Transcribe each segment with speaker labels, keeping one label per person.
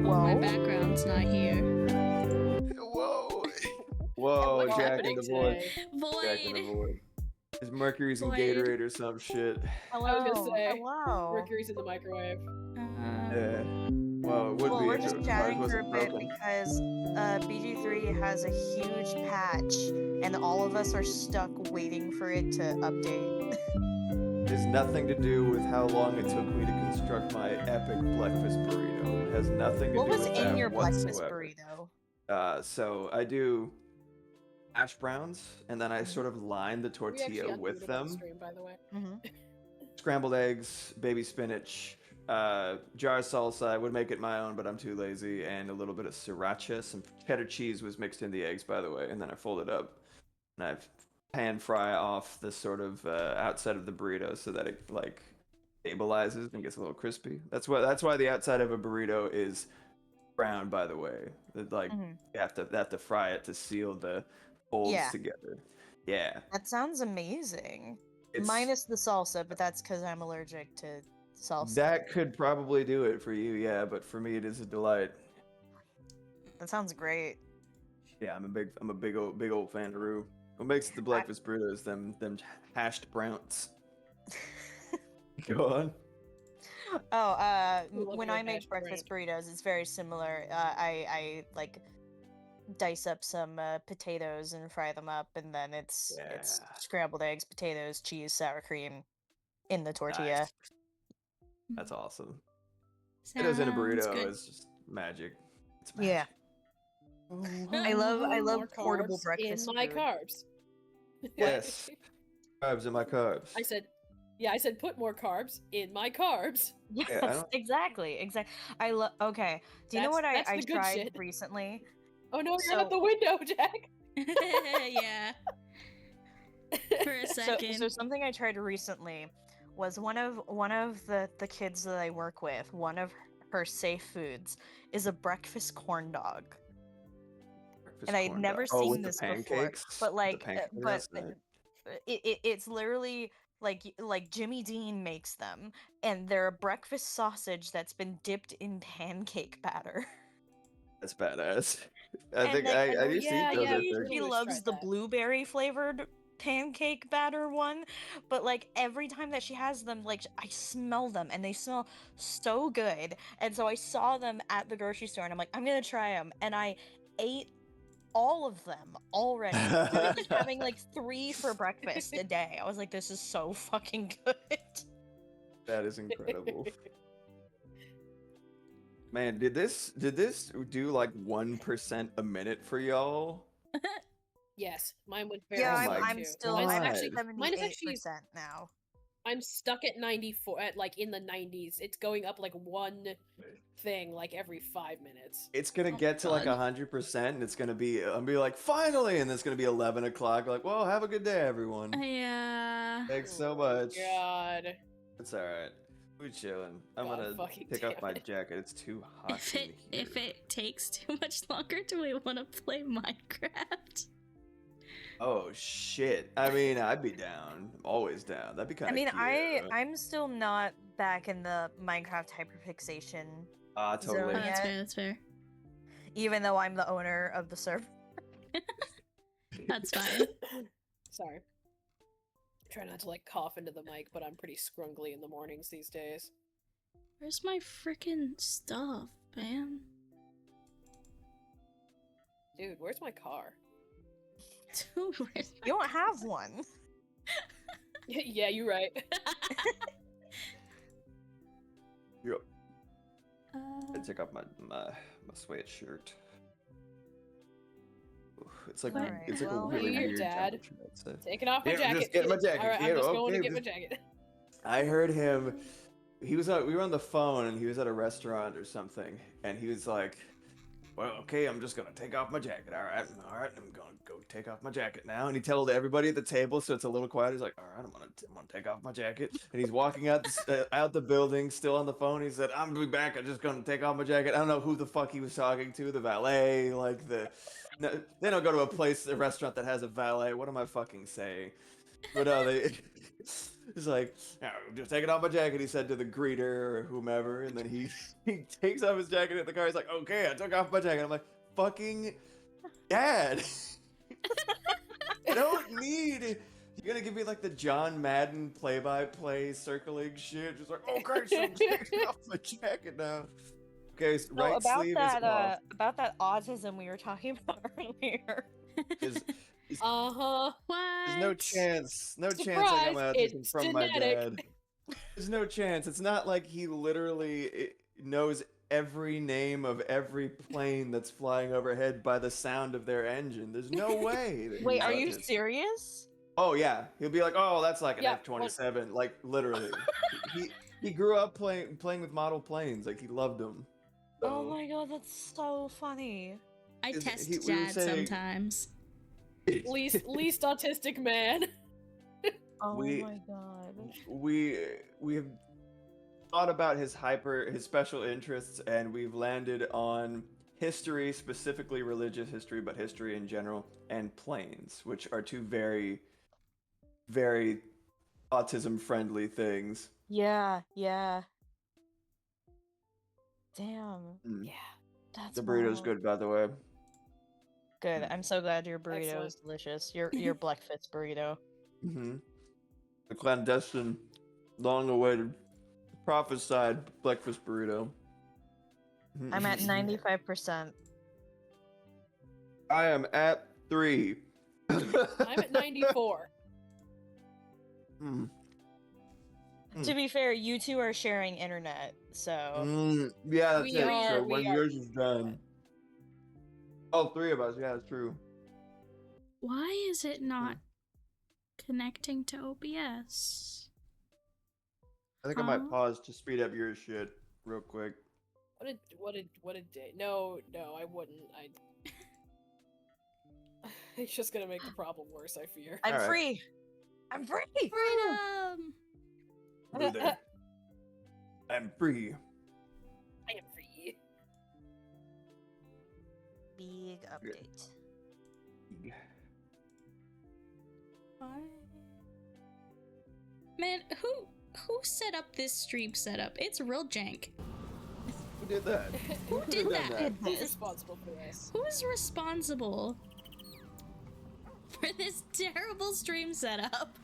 Speaker 1: My background's not here.
Speaker 2: Whoa! Whoa, Jack in the void. Jack in the
Speaker 1: Void.
Speaker 2: void. His Mercury's in
Speaker 1: Void.
Speaker 2: Gatorade or some shit.
Speaker 3: I was gonna say,
Speaker 4: Hello.
Speaker 3: Mercury's in the microwave.
Speaker 2: Yeah. Well, it would be.
Speaker 4: We're
Speaker 2: if
Speaker 4: just
Speaker 2: it
Speaker 4: chatting for
Speaker 2: wasn't
Speaker 4: a bit
Speaker 2: broken.
Speaker 4: because BG3 has a huge patch, and all of us are stuck waiting for it to update.
Speaker 2: It has nothing to do with how long it took me to construct my epic breakfast burrito. It has nothing to
Speaker 4: What
Speaker 2: do
Speaker 4: was
Speaker 2: with
Speaker 4: in
Speaker 2: that
Speaker 4: your breakfast
Speaker 2: whatsoever.
Speaker 4: burrito?
Speaker 2: So I do hash browns, and then I sort of line the
Speaker 3: We actually
Speaker 2: tortilla
Speaker 3: unmuted
Speaker 2: with
Speaker 3: on
Speaker 2: them.
Speaker 3: stream, by the way.
Speaker 2: Scrambled eggs, baby spinach, jar of salsa. I would make it my own, but I'm too lazy, and a little bit of sriracha. Some cheddar cheese was mixed in the eggs, by the way, and then I fold it up, and I pan fry off the sort of outside of the burrito so that it like stabilizes and gets a little crispy. That's why the outside of a burrito is brown, by the way. Like you have to fry it to seal the folds together. Yeah.
Speaker 4: That sounds amazing.
Speaker 2: It's-
Speaker 4: Minus the salsa, but that's because I'm allergic to salsa.
Speaker 2: That could probably do it for you, yeah, but for me it is a delight.
Speaker 4: That sounds great.
Speaker 2: Yeah, I'm a big old fan of roux. What makes the breakfast burritos them hashed browns? Go on.
Speaker 4: When I make breakfast burritos, it's very similar. I like dice up some potatoes and fry them up, and then it's scrambled eggs, potatoes, cheese, sour cream in the tortilla.
Speaker 2: Nice. That's awesome. Potatoes in a burrito is just magic. It's magic.
Speaker 4: Yeah. I love portable
Speaker 3: Carbs
Speaker 4: breakfast
Speaker 3: in my
Speaker 4: food.
Speaker 3: carbs.
Speaker 2: Yes. Carbs in my carbs.
Speaker 3: I said put more carbs in my carbs.
Speaker 4: Yes,
Speaker 2: Yeah,
Speaker 4: exactly. I love. Okay, do you know what
Speaker 3: That's
Speaker 4: I
Speaker 3: the good
Speaker 4: tried
Speaker 3: shit.
Speaker 4: recently?
Speaker 3: Oh no, you're out the window, Jack.
Speaker 1: Yeah. For a second.
Speaker 4: So something I tried recently was one of the kids that I work with. One of her safe foods is a breakfast corn dog. And I'd never seen this before, but like, it's literally like Jimmy Dean makes them, and they're a breakfast sausage that's been dipped in pancake batter.
Speaker 2: That's badass. I think I used to eat those. I think.
Speaker 4: He loves the blueberry flavored pancake batter one, but like every time that she has them, like I smell them and they smell so good, and so I saw them at the grocery store and I'm like, I'm gonna try them, and I ate all of them already. I'm just having like 3 for breakfast a day. I was like, this is so fucking good.
Speaker 2: That is incredible. Man, did this do like 1% a minute for y'all?
Speaker 3: Yes, mine went very.
Speaker 4: Yeah,
Speaker 3: slow,
Speaker 4: I'm
Speaker 3: too.
Speaker 4: still
Speaker 3: Mine's
Speaker 4: I'm
Speaker 3: actually
Speaker 4: 78% now.
Speaker 3: I'm stuck at 94, at like in the 90s. It's going up like one thing like every 5 minutes.
Speaker 2: It's gonna get to like 100%, and it's gonna be I'll be like finally, and it's gonna be 11 o'clock. Like, well, have a good day, everyone.
Speaker 1: Yeah.
Speaker 2: Thanks so much.
Speaker 3: God.
Speaker 2: It's all right. We're chilling. I'm
Speaker 3: God
Speaker 2: gonna pick up my jacket. It's too hot in here.
Speaker 1: If it takes too much longer, do we want to play Minecraft?
Speaker 2: Oh shit! I mean, I'd be down. I'm always down. That'd be kind of.
Speaker 4: I mean,
Speaker 2: cute.
Speaker 4: I'm still not back in the Minecraft hyperfixation
Speaker 2: totally.
Speaker 4: zone
Speaker 1: That's
Speaker 4: yet.
Speaker 1: fair. That's fair.
Speaker 4: Even though I'm the owner of the server.
Speaker 1: That's fine.
Speaker 3: Sorry. Try not to like cough into the mic, but I'm pretty scrungly in the mornings these days.
Speaker 1: Where's my freaking stuff, man?
Speaker 3: Dude, where's my car?
Speaker 1: Dude, where's
Speaker 4: You don't have one.
Speaker 3: Yeah, you're right.
Speaker 2: Yep. I take off my sweatshirt. It's like
Speaker 4: Alright,
Speaker 2: it's like
Speaker 4: well,
Speaker 2: a really
Speaker 3: here,
Speaker 2: weird
Speaker 3: Dad.
Speaker 2: temperature, I'd say.
Speaker 3: Taking off my
Speaker 2: Yeah,
Speaker 3: jacket.
Speaker 2: just get my jacket.
Speaker 3: Alright,
Speaker 2: Yeah,
Speaker 3: I'm just going to
Speaker 2: okay,
Speaker 3: get my
Speaker 2: just-
Speaker 3: jacket.
Speaker 2: I heard him. We were on the phone, and he was at a restaurant or something, and he was like, well, okay, I'm just gonna take off my jacket. All right, I'm gonna go take off my jacket now. And he told everybody at the table, so it's a little quiet. He's like, all right, I'm gonna take off my jacket. And he's walking out out the building, still on the phone. He said, I'm gonna be back. I'm just gonna take off my jacket. I don't know who the fuck he was talking to, the valet, like the. No, they don't go to a restaurant that has a valet. What am I fucking saying? But he's like, "Yeah, I'm just taking off my jacket," he said to the greeter or whomever, and then he takes off his jacket in the car. He's like, okay, I took off my jacket. I'm like, fucking dad. I don't need. You're gonna give me like the John Madden play-by-play circling shit. Just like, okay, so I'm taking off my jacket now. Okay, so right sleeve is off.
Speaker 4: About that autism we were talking about earlier.
Speaker 3: Uh-huh.
Speaker 1: What?
Speaker 2: There's no chance I got
Speaker 3: Surprise,
Speaker 2: my autism
Speaker 3: it's
Speaker 2: from my
Speaker 3: genetic.
Speaker 2: dad. There's no chance. It's not like he literally knows every name of every plane that's flying overhead by the sound of their engine. There's no way. that
Speaker 4: Wait,
Speaker 2: he's
Speaker 4: are you
Speaker 2: autistic.
Speaker 4: serious?
Speaker 2: Oh yeah, he'll be like, oh, that's like an
Speaker 3: Yeah,
Speaker 2: F-27, like literally. he grew up playing with model planes, like he loved them.
Speaker 4: Oh my god, that's so funny.
Speaker 1: I
Speaker 2: Is-
Speaker 1: test
Speaker 2: we were
Speaker 1: dad
Speaker 2: saying-
Speaker 1: sometimes.
Speaker 3: Least autistic man.
Speaker 4: Oh
Speaker 2: We-
Speaker 4: my god.
Speaker 2: we have thought about his special interests, and we've landed on history, specifically religious history, but history in general, and planes, which are two very, very autism-friendly things.
Speaker 4: Yeah. Damn.
Speaker 2: Mm.
Speaker 3: Yeah.
Speaker 4: That's
Speaker 2: The burrito's
Speaker 4: wild.
Speaker 2: good, by the way.
Speaker 4: Good. I'm so glad your burrito
Speaker 3: Excellent.
Speaker 4: is delicious. Your breakfast burrito.
Speaker 2: Mm-hmm. The clandestine, long-awaited, prophesied breakfast burrito.
Speaker 4: I'm at 95%.
Speaker 2: I am at 3.
Speaker 3: I'm at 94.
Speaker 2: Mm.
Speaker 4: To be fair, you two are sharing internet, so
Speaker 2: Yeah, that's
Speaker 3: We
Speaker 2: it.
Speaker 3: are-
Speaker 2: So
Speaker 3: we
Speaker 2: when
Speaker 3: are-
Speaker 2: yours is done. Oh, 3 of us. Yeah, that's true.
Speaker 1: Why is it not connecting to OBS?
Speaker 2: I think I might pause to speed up your shit real quick.
Speaker 3: What a day. No, I wouldn't. It's just gonna make the problem worse, I fear.
Speaker 4: I'm
Speaker 2: Alright.
Speaker 4: free. I'm free.
Speaker 1: Freedom!
Speaker 2: Hello there. I'm free.
Speaker 3: I am free.
Speaker 4: Big update.
Speaker 1: Man, who set up this stream setup? It's real jank.
Speaker 2: Who did that?
Speaker 1: Who did that?
Speaker 3: Who's responsible for this?
Speaker 1: Who's responsible for this terrible stream setup?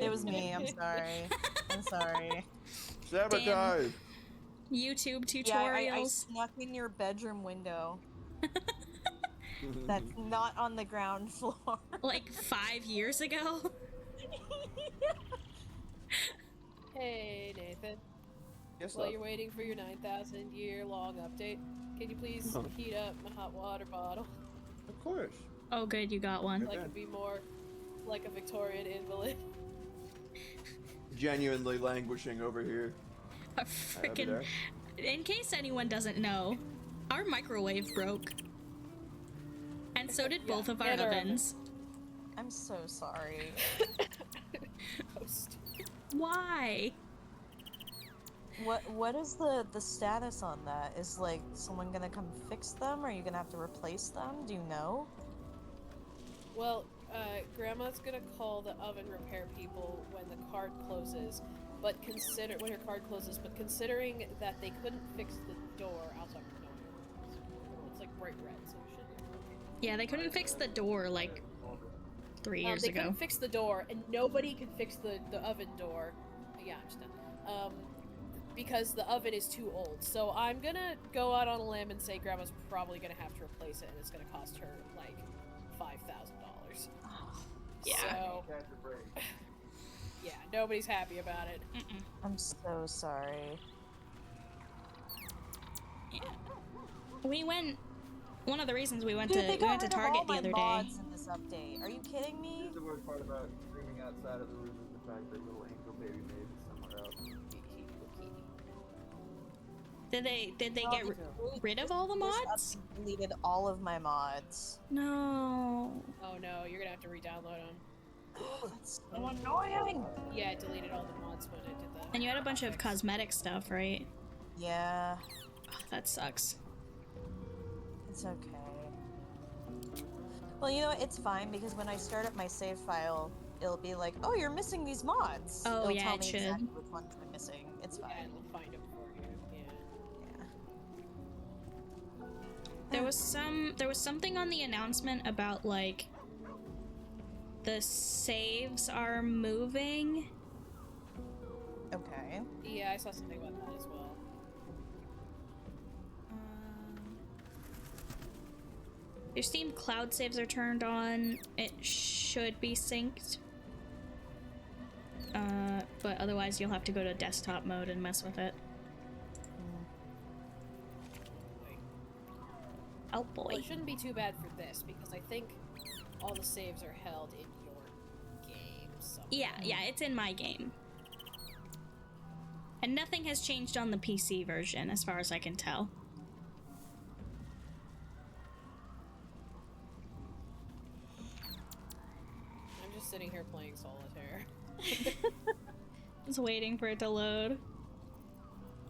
Speaker 4: It was me. I'm sorry. I'm sorry.
Speaker 2: Sabotage.
Speaker 1: YouTube
Speaker 4: Yeah, I
Speaker 1: tutorials.
Speaker 4: snuck in your bedroom window. That's not on the ground floor.
Speaker 1: Like 5 years ago?
Speaker 3: Hey, Nathan.
Speaker 2: Yes,
Speaker 3: While
Speaker 2: love.
Speaker 3: you're waiting for your 9,000-year-long update, can you please heat up my hot water bottle
Speaker 2: Of course.
Speaker 1: Oh, good, you got one.
Speaker 3: so I can be more like a Victorian invalid?
Speaker 2: Genuinely languishing over here.
Speaker 1: A
Speaker 2: I'll be
Speaker 1: freaking.
Speaker 2: there.
Speaker 1: In case anyone doesn't know, our microwave broke. And so did both of our
Speaker 3: and our oven.
Speaker 1: ovens.
Speaker 4: I'm so sorry.
Speaker 3: Host.
Speaker 1: Why?
Speaker 4: What is the status on that? Is like someone gonna come fix them? Or are you gonna have to replace them? Do you know?
Speaker 3: Well, Grandma's gonna call the oven repair people when the card closes, but when her card closes, but considering that they couldn't fix the door, outside no, it's like bright red, so it should be.
Speaker 1: Yeah, they couldn't fix the door like 3 years
Speaker 3: They
Speaker 1: ago.
Speaker 3: couldn't fix the door, and nobody could fix the oven door. Yeah, I'm just done. Because the oven is too old. So I'm gonna go out on a limb and say Grandma's probably gonna have to replace it, and it's gonna cost her like $5,000.
Speaker 1: Yeah.
Speaker 3: So, yeah, nobody's happy about it.
Speaker 1: Mm-mm.
Speaker 4: I'm so sorry.
Speaker 1: Yeah. We went. One of the reasons we went
Speaker 4: Dude,
Speaker 1: to
Speaker 4: they
Speaker 1: we
Speaker 4: got
Speaker 1: went to
Speaker 4: rid of
Speaker 1: Target
Speaker 4: all
Speaker 1: the
Speaker 4: my
Speaker 1: other day.
Speaker 4: mods in this update. Are you kidding me?
Speaker 2: The worst part about streaming outside of the room is the fact that little angel baby made is somewhere else.
Speaker 1: Did they get
Speaker 3: True.
Speaker 1: rid of all the mods?
Speaker 4: Deleted all of my mods.
Speaker 1: No.
Speaker 3: Oh no, you're gonna have to re-download them.
Speaker 4: That's so annoying.
Speaker 3: Yeah, I deleted all the mods when I did that.
Speaker 1: And you had a bunch of cosmetic stuff, right?
Speaker 4: Yeah,
Speaker 1: Oh, that sucks.
Speaker 4: it's okay. Well, you know what? It's fine because when I start up my save file, it'll be like, "Oh, you're missing these mods."
Speaker 1: Oh,
Speaker 4: it'll
Speaker 1: yeah,
Speaker 4: tell
Speaker 1: it
Speaker 4: me
Speaker 1: should.
Speaker 4: exactly which ones I'm missing. It's
Speaker 3: Yeah,
Speaker 4: fine.
Speaker 3: it'll find them for you. Yeah.
Speaker 4: Yeah.
Speaker 1: There was something on the announcement about like the saves are moving.
Speaker 4: Okay.
Speaker 3: Yeah, I saw something about that as well.
Speaker 1: Your Steam cloud saves are turned on. It should be synced. But otherwise you'll have to go to desktop mode and mess with it.
Speaker 3: Wait.
Speaker 1: Oh boy.
Speaker 3: Well, it shouldn't be too bad for this because I think all the saves are held in your game. Somewhere.
Speaker 1: Yeah, it's in my game. And nothing has changed on the PC version, as far as I can tell.
Speaker 3: I'm just sitting here playing solitaire.
Speaker 1: Just waiting for it to load.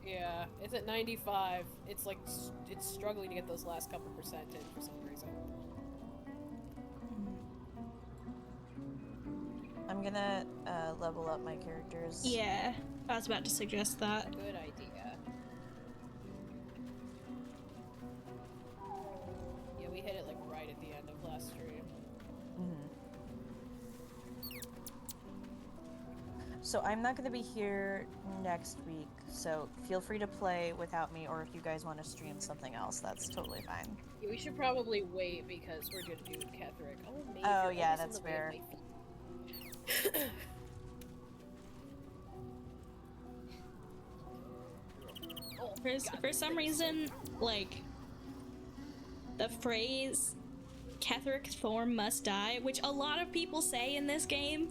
Speaker 3: Yeah, it's at 95. It's like it's struggling to get those last couple percent in for some reason.
Speaker 4: I'm gonna level up my characters.
Speaker 1: Yeah, I was about to suggest that.
Speaker 3: Good idea. Yeah, we hit it like right at the end of last stream.
Speaker 4: So I'm not gonna be here next week, so feel free to play without me, or if you guys want to stream something else, that's totally fine.
Speaker 3: Yeah, we should probably wait because we're gonna do Ketherick. Oh, maybe.
Speaker 4: Oh, yeah, that's fair.
Speaker 1: For some reason, like, the phrase Ketherick Thorm must die, which a lot of people say in this game,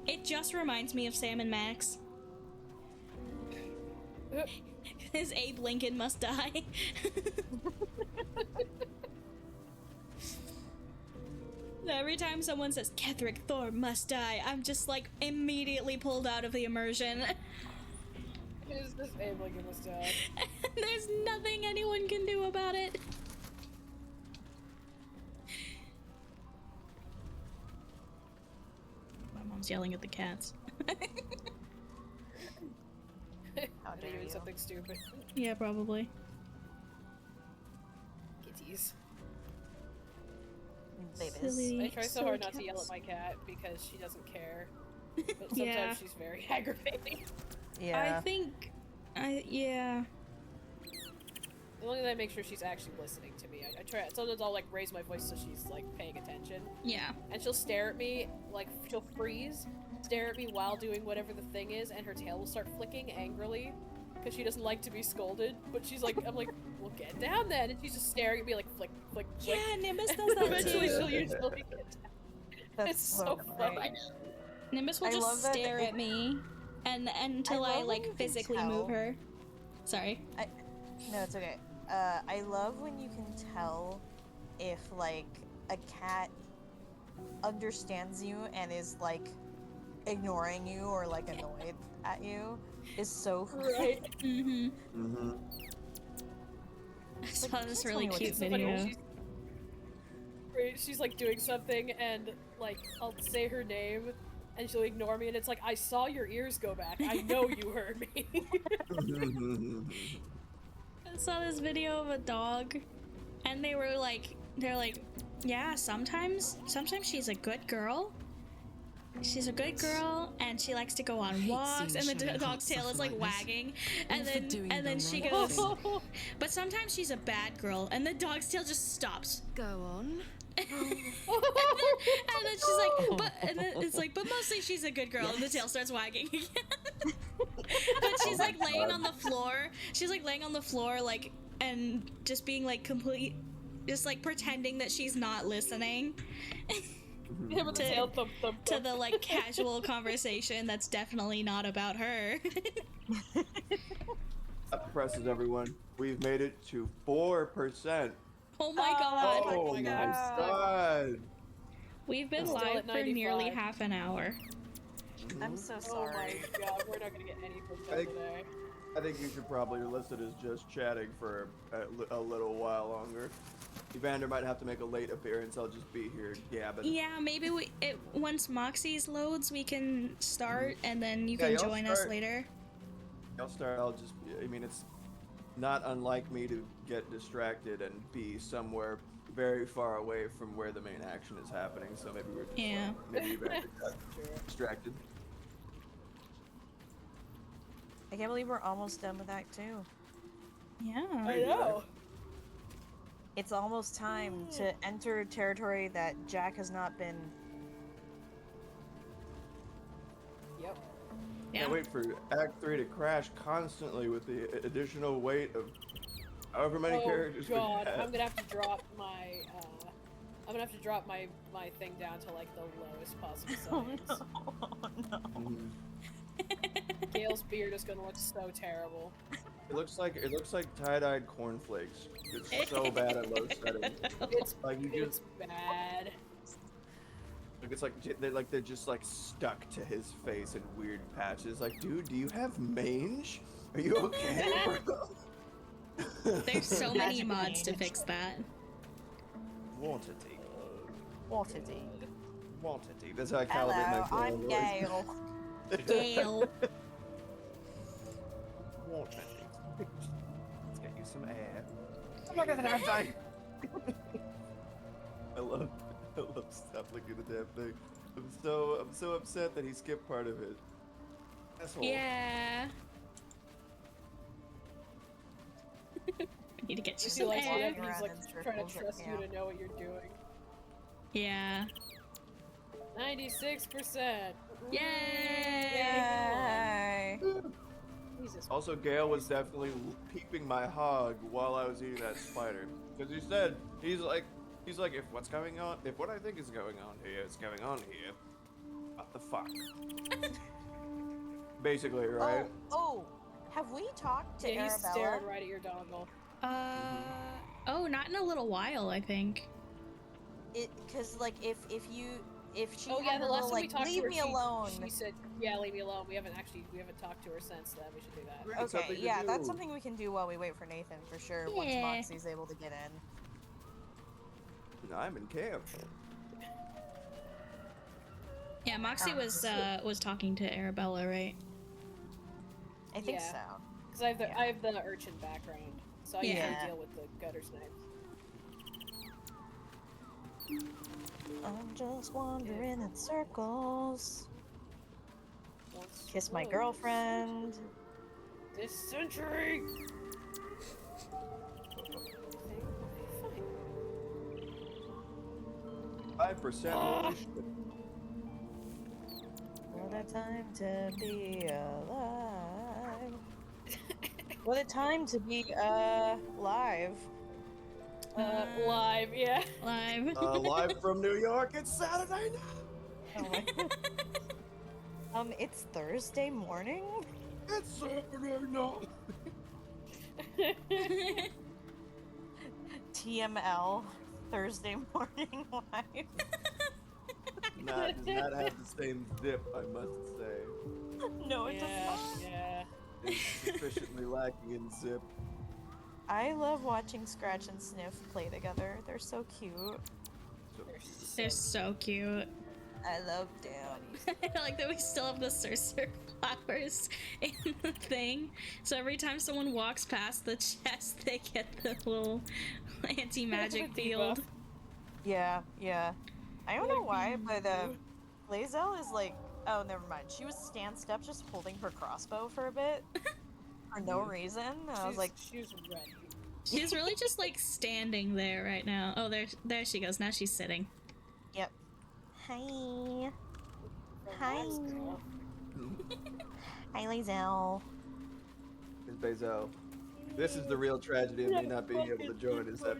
Speaker 1: it just reminds me of Sam and Max. His Abe Lincoln must die. Every time someone says Ketherick Thorm must die, I'm just like immediately pulled out of the immersion.
Speaker 3: Is this Abe Lincoln must die?
Speaker 1: There's nothing anyone can do about it. My mom's yelling at the cats.
Speaker 4: How
Speaker 3: They're
Speaker 4: dare
Speaker 3: doing
Speaker 4: you.
Speaker 3: something stupid.
Speaker 1: Yeah, probably.
Speaker 3: Kitties.
Speaker 4: Babies.
Speaker 1: Silly,
Speaker 3: I try so hard
Speaker 1: silly
Speaker 3: not to yell
Speaker 1: cats.
Speaker 3: at my cat because she doesn't care. But sometimes
Speaker 1: Yeah.
Speaker 3: she's very aggravating.
Speaker 4: Yeah.
Speaker 1: I think, yeah.
Speaker 3: As long as I make sure she's actually listening to me. I try. Sometimes I'll like raise my voice so she's like paying attention,
Speaker 1: Yeah.
Speaker 3: and she'll stare at me like she'll freeze, stare at me while doing whatever the thing is, and her tail will start flicking angrily because she doesn't like to be scolded. But she's like, I'm like, well, get down then, and she's just staring at me like flick, flick, flick.
Speaker 1: Yeah, Nimbus does
Speaker 3: And
Speaker 1: that
Speaker 3: eventually
Speaker 1: too.
Speaker 3: she'll usually get down.
Speaker 4: That's
Speaker 3: It's so
Speaker 4: funny.
Speaker 3: funny.
Speaker 1: Nimbus will
Speaker 4: I love
Speaker 1: just
Speaker 4: that
Speaker 1: stare
Speaker 4: it-
Speaker 1: at me and until
Speaker 4: I
Speaker 1: I
Speaker 4: love when
Speaker 1: like
Speaker 4: you can
Speaker 1: physically
Speaker 4: tell.
Speaker 1: move her. Sorry.
Speaker 4: No, it's okay. I love when you can tell if, like, a cat understands you and is, like, ignoring you or, like, annoyed at you. Is so funny.
Speaker 3: Right.
Speaker 1: Mm-hmm.
Speaker 2: Mm-hmm.
Speaker 1: I saw
Speaker 4: Like,
Speaker 1: this
Speaker 4: you can't
Speaker 1: really
Speaker 4: tell me what
Speaker 1: cute
Speaker 3: It's so funny when
Speaker 1: video.
Speaker 3: she's like doing something and like I'll say her name and she'll ignore me and it's like I saw your ears go back. I know you heard me.
Speaker 1: I saw this video of a dog, and they're like, yeah, sometimes she's a good girl. She's a good girl, and she likes to go on
Speaker 5: hate
Speaker 1: walks, and
Speaker 5: seeing
Speaker 1: the
Speaker 5: Sherlock
Speaker 1: dog's tail
Speaker 5: suffer
Speaker 1: is like
Speaker 5: like this.
Speaker 1: wagging,
Speaker 5: All
Speaker 1: and
Speaker 5: for doing
Speaker 1: then
Speaker 5: the
Speaker 1: she
Speaker 5: right
Speaker 1: goes,
Speaker 5: thing.
Speaker 1: but sometimes she's a bad girl, and the dog's tail just stops.
Speaker 5: Go on.
Speaker 1: And then she's like, and then it's like, but mostly she's a good girl, and the tail starts wagging again. But she's like laying on the floor. She's like laying on the floor, like, and just being like just like pretending that she's not listening
Speaker 3: Yeah, with the tail thump, thump,
Speaker 1: to
Speaker 3: thump.
Speaker 1: the like casual conversation that's definitely not about her.
Speaker 2: That presses everyone. We've made it to 4%.
Speaker 1: Oh my
Speaker 3: Oh
Speaker 1: god.
Speaker 3: my
Speaker 2: Oh my
Speaker 3: God.
Speaker 2: god.
Speaker 1: We've been
Speaker 3: Still
Speaker 1: live
Speaker 3: at
Speaker 1: for nearly
Speaker 3: 95.
Speaker 1: half an hour.
Speaker 4: I'm
Speaker 2: Mhm.
Speaker 4: so
Speaker 3: Oh
Speaker 4: sorry.
Speaker 3: my god, we're not gonna get anything done
Speaker 2: Thank-
Speaker 3: today.
Speaker 2: I think you should probably list it as just chatting for a little while longer. Evander might have to make a late appearance. I'll just be here gabbing.
Speaker 1: Yeah, maybe once Moxie's loads, we can start, and then you
Speaker 2: Yeah,
Speaker 1: can
Speaker 2: y'all
Speaker 1: join us
Speaker 2: start.
Speaker 1: later.
Speaker 2: I'll just. I mean, it's not unlike me to get distracted and be somewhere very far away from where the main action is happening. So maybe we're just
Speaker 1: Yeah.
Speaker 2: maybe Evander got
Speaker 3: Sure.
Speaker 2: distracted.
Speaker 4: I can't believe we're almost done with Act 2.
Speaker 1: Yeah.
Speaker 3: I know.
Speaker 4: It's almost time to enter territory that Jack has not been.
Speaker 3: Yep.
Speaker 1: Yeah.
Speaker 2: Can't wait for Act 3 to crash constantly with the additional weight of however many characters we
Speaker 3: God,
Speaker 2: have.
Speaker 3: I'm gonna have to drop my my thing down to like the lowest possible settings.
Speaker 4: Oh no.
Speaker 2: Mhm.
Speaker 3: Gail's beard is gonna look so terrible.
Speaker 2: It looks like tie-dyed cornflakes. It's so bad at low settings.
Speaker 3: It's
Speaker 2: Like you
Speaker 3: it's
Speaker 2: just
Speaker 3: bad.
Speaker 2: they're just like stuck to his face in weird patches. Like, dude, do you have mange? Are you okay, bro?
Speaker 1: There's so many
Speaker 4: Magic
Speaker 1: mods to
Speaker 4: mange.
Speaker 1: fix that.
Speaker 2: Quantity.
Speaker 4: Quantity.
Speaker 2: Quantity. That's how I
Speaker 4: Hello,
Speaker 2: calibrate my
Speaker 4: I'm
Speaker 2: voice.
Speaker 4: Gail.
Speaker 1: Gail.
Speaker 2: Quantity. Let's get you some air. I'm not gonna have time. I love stop looking at the damn thing. I'm so upset that he skipped part of it. Asshole.
Speaker 1: Yeah. I need to get you
Speaker 3: He
Speaker 1: some
Speaker 3: likes
Speaker 1: air.
Speaker 3: it. He's
Speaker 4: Around
Speaker 3: like
Speaker 4: in
Speaker 3: trying to
Speaker 4: circles,
Speaker 3: trust you
Speaker 4: yeah.
Speaker 3: to know what you're doing.
Speaker 1: Yeah.
Speaker 3: 96%.
Speaker 1: Yay!
Speaker 4: Yay!
Speaker 3: Jesus.
Speaker 2: Also, Gale was definitely peeping my hog while I was eating that spider. Because he said, he's like, if what I think is going on here is going on here, what the fuck? Basically, right?
Speaker 4: Oh, have we talked to
Speaker 3: Yeah, he's
Speaker 4: Arabella?
Speaker 3: staring right at your dongle.
Speaker 1: Oh, not in a little while, I think.
Speaker 4: Because like if she
Speaker 3: Oh yeah,
Speaker 4: had
Speaker 3: the
Speaker 4: her
Speaker 3: last
Speaker 4: little,
Speaker 3: time we
Speaker 4: like,
Speaker 3: talked
Speaker 4: leave
Speaker 3: to her,
Speaker 4: me alone.
Speaker 3: she said, "Yeah, leave me alone." We haven't talked to her since then. We should do that.
Speaker 2: Great,
Speaker 4: Okay,
Speaker 2: something to
Speaker 4: yeah, that's
Speaker 2: do.
Speaker 4: something we can do while we wait for Nathan for sure. Once
Speaker 1: Yeah.
Speaker 4: Moxie's able to get in.
Speaker 2: I'm in camp.
Speaker 1: Yeah, Moxie was talking to Arabella, right?
Speaker 4: I think
Speaker 3: Yeah.
Speaker 4: so.
Speaker 3: Because I
Speaker 4: Yeah.
Speaker 3: have the urchin background, so I usually
Speaker 4: Yeah.
Speaker 3: deal with the gutter snipes.
Speaker 4: I'm just wandering in circles.
Speaker 3: Once
Speaker 4: Kiss my
Speaker 3: close.
Speaker 4: girlfriend.
Speaker 3: This century.
Speaker 2: Fine. 5% holy shit.
Speaker 4: What a time to be alive. What a time to be live.
Speaker 3: Live, yeah.
Speaker 1: Live.
Speaker 2: Live from New York, it's Saturday night.
Speaker 4: Oh my. It's Thursday morning.
Speaker 2: It's Saturday night.
Speaker 4: TML. Thursday morning live.
Speaker 2: Does not have the same zip, I must say.
Speaker 4: No, it does
Speaker 3: Yeah,
Speaker 4: not.
Speaker 3: yeah.
Speaker 2: It's sufficiently lacking in zip.
Speaker 4: I love watching Scratch and Sniff play together. They're so cute.
Speaker 2: So,
Speaker 1: They're so cute.
Speaker 4: I love them.
Speaker 1: I like that we still have the Sorcerer flowers in the thing. So every time someone walks past the chest, they get the little anti-magic
Speaker 3: The
Speaker 1: field.
Speaker 3: debuff.
Speaker 4: Yeah, yeah. I don't know why, but
Speaker 3: you.
Speaker 4: Lae'zel is like, oh, never mind. She was stanced up just holding her crossbow for a bit. For no reason. And I was like,
Speaker 3: she's ready.
Speaker 1: She's really just like standing there right now. Oh, there she goes. Now she's sitting.
Speaker 4: yep. Hi. Hi.
Speaker 3: Relax, girl.
Speaker 4: Hi, Lae'zel.
Speaker 2: Ms. Bezel, this is the real tragedy of me not being able to join, is that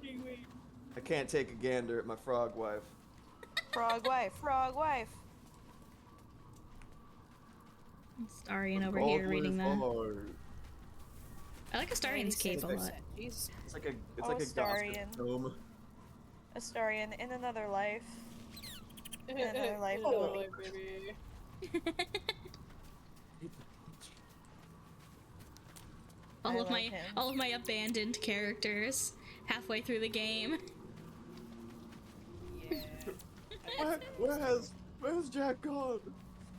Speaker 2: I can't take a gander at my frog wife.
Speaker 4: Frog wife, frog wife.
Speaker 1: Astarion over here reading that.
Speaker 2: Hard.
Speaker 1: I like Astarian's cape a lot.
Speaker 3: Jeez.
Speaker 2: It's like a
Speaker 4: Oh,
Speaker 2: gossip
Speaker 4: Astarion.
Speaker 2: tome.
Speaker 4: Astarion, in another life. In another life,
Speaker 3: Oh,
Speaker 4: you will be
Speaker 3: baby.
Speaker 4: I
Speaker 1: all of
Speaker 4: love
Speaker 1: my
Speaker 4: him.
Speaker 1: all of my abandoned characters halfway through the game.
Speaker 3: Yeah.
Speaker 2: Where's Jack gone?